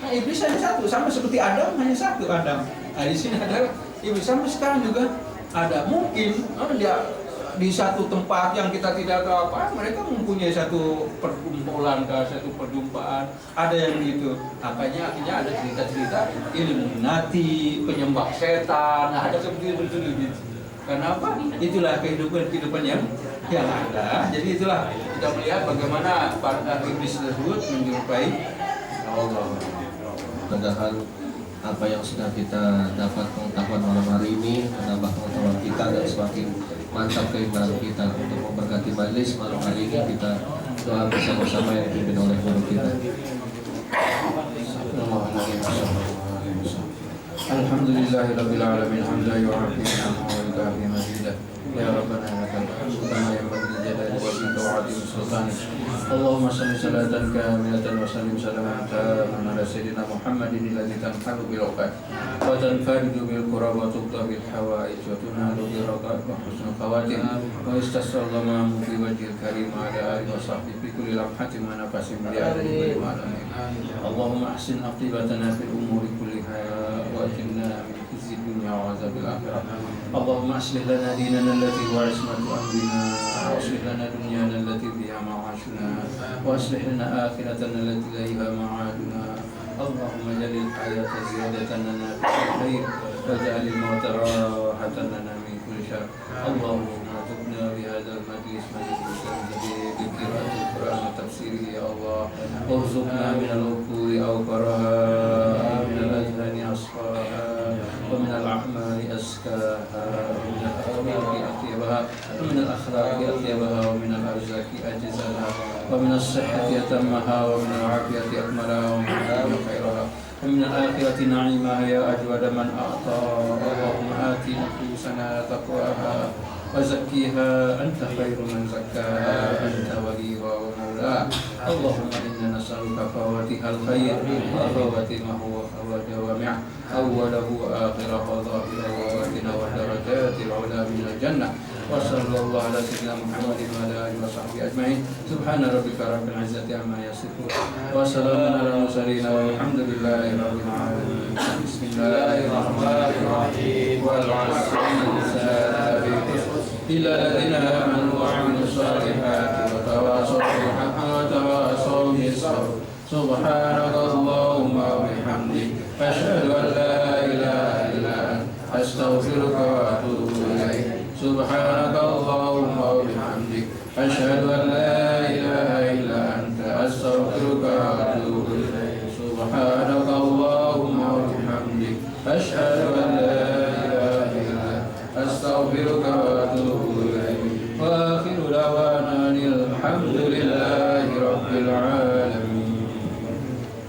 Nah, iblis hanya satu, sama seperti Adam hanya satu Adam. Nah, di sini ada iblis sampai sekarang juga ada. Mungkin dia di satu tempat yang kita tidak tahu apa, mereka mempunyai satu perkumpulan, satu perjumpaan, ada yang gitu. Akhirnya ada cerita-cerita Illuminati, penyembah setan, nah, ada seperti itu gitu. Kenapa? Itulah kehidupan yang ada. Jadi itulah kita melihat bagaimana para iblis tersebut menyerupai Allah. Mudah-mudahan apa yang sudah kita dapat pengetahuan malam hari ini menambah pengetahuan kita dan semakin mantap keimanan kita untuk memberkati majelis malam hari ini. Kita doa bersama-sama yang dipimpin oleh guru kita. Alhamdulillahirabbil alamin hamdan yu'afi ni'amahu wa yukafi mazidah. Ya Rabbana lakal hamdu kama yanbaghi li jalali wajhika wa 'azimi sultanik. Allahumma shalli salatan kamilatan wa sallim salaman taman ala sayyidina Muhammadin alladzi tanhalu bil 'uqad wa tanfariju bil qurab wa tuqda bil hawaij wa tunalu bil raqab wa husnul khawatim wa istasallama fi wajhil karim ala alihi wa sahbihi fi kulli lamhatin wa nafasin bi adadi wa alamin. Allahumma ahsin aqibatana fil umuri kulliha wa ajirna min khizyi dunya wa 'adzabil akhirah. Allahumma aslih lana dinana allati huwa ismatu amrina wa aslih lana dunyana allati biha ma'ashuna wa aslih lana akhiratana allati ilayha ma'aduna. Allahumma jalil hayata ziyadatan lana fil khair wa jalil mauta rahatan lana min kulli syarr. Allahumma tubna bi hadzal majlis majlisan bi qira'atil Qur'an wa tafsirihi ya Allah. Warzuqna min al-uquli aw qara'a min al-ajrani asfaha ومن الأعمال أزكاها ومن الأخلاق أطيبها ومن الأخلاق أطيبها ومن الأرزاق أجزلها ومن الصحة أتمها ومن العافية أكملها ومن الدنيا خيرها ومن الآخرة نعيمها يا أجود من أعطى. اللهم آت نفوسنا تقواها وزكيها أنت خير من زكاها أنت وليها ومولاها. اللهم إنا نسألك فواتح الخير وخواتمه وجوامعه أوله وآخره وظاهره وباطنه والدرجات العلى من الجنة. وصلى الله على سيدنا محمد وعلى آله وصحبه أجمعين. سبحان ربك رب العزة عما يصفون وسلام على المرسلين والحمد لله رب العالمين. بسم الله الرحمن الرحيم. والعصر إلى الذين آمنوا وعملوا الصالحات وتواصوا بالحق وتواصوا بالصبر. سبحانك اللهم وبحمدك أشهد أن لا إله إلا أنت أستغفرك وأتوب إليك. سبحانك اللهم وبحمدك أشهد أن لا إله إلا أنت أستغفرك وأتوب إليك. سبحانك اللهم وبحمدك أشهد أن لا إله إلا أنت أستغفرك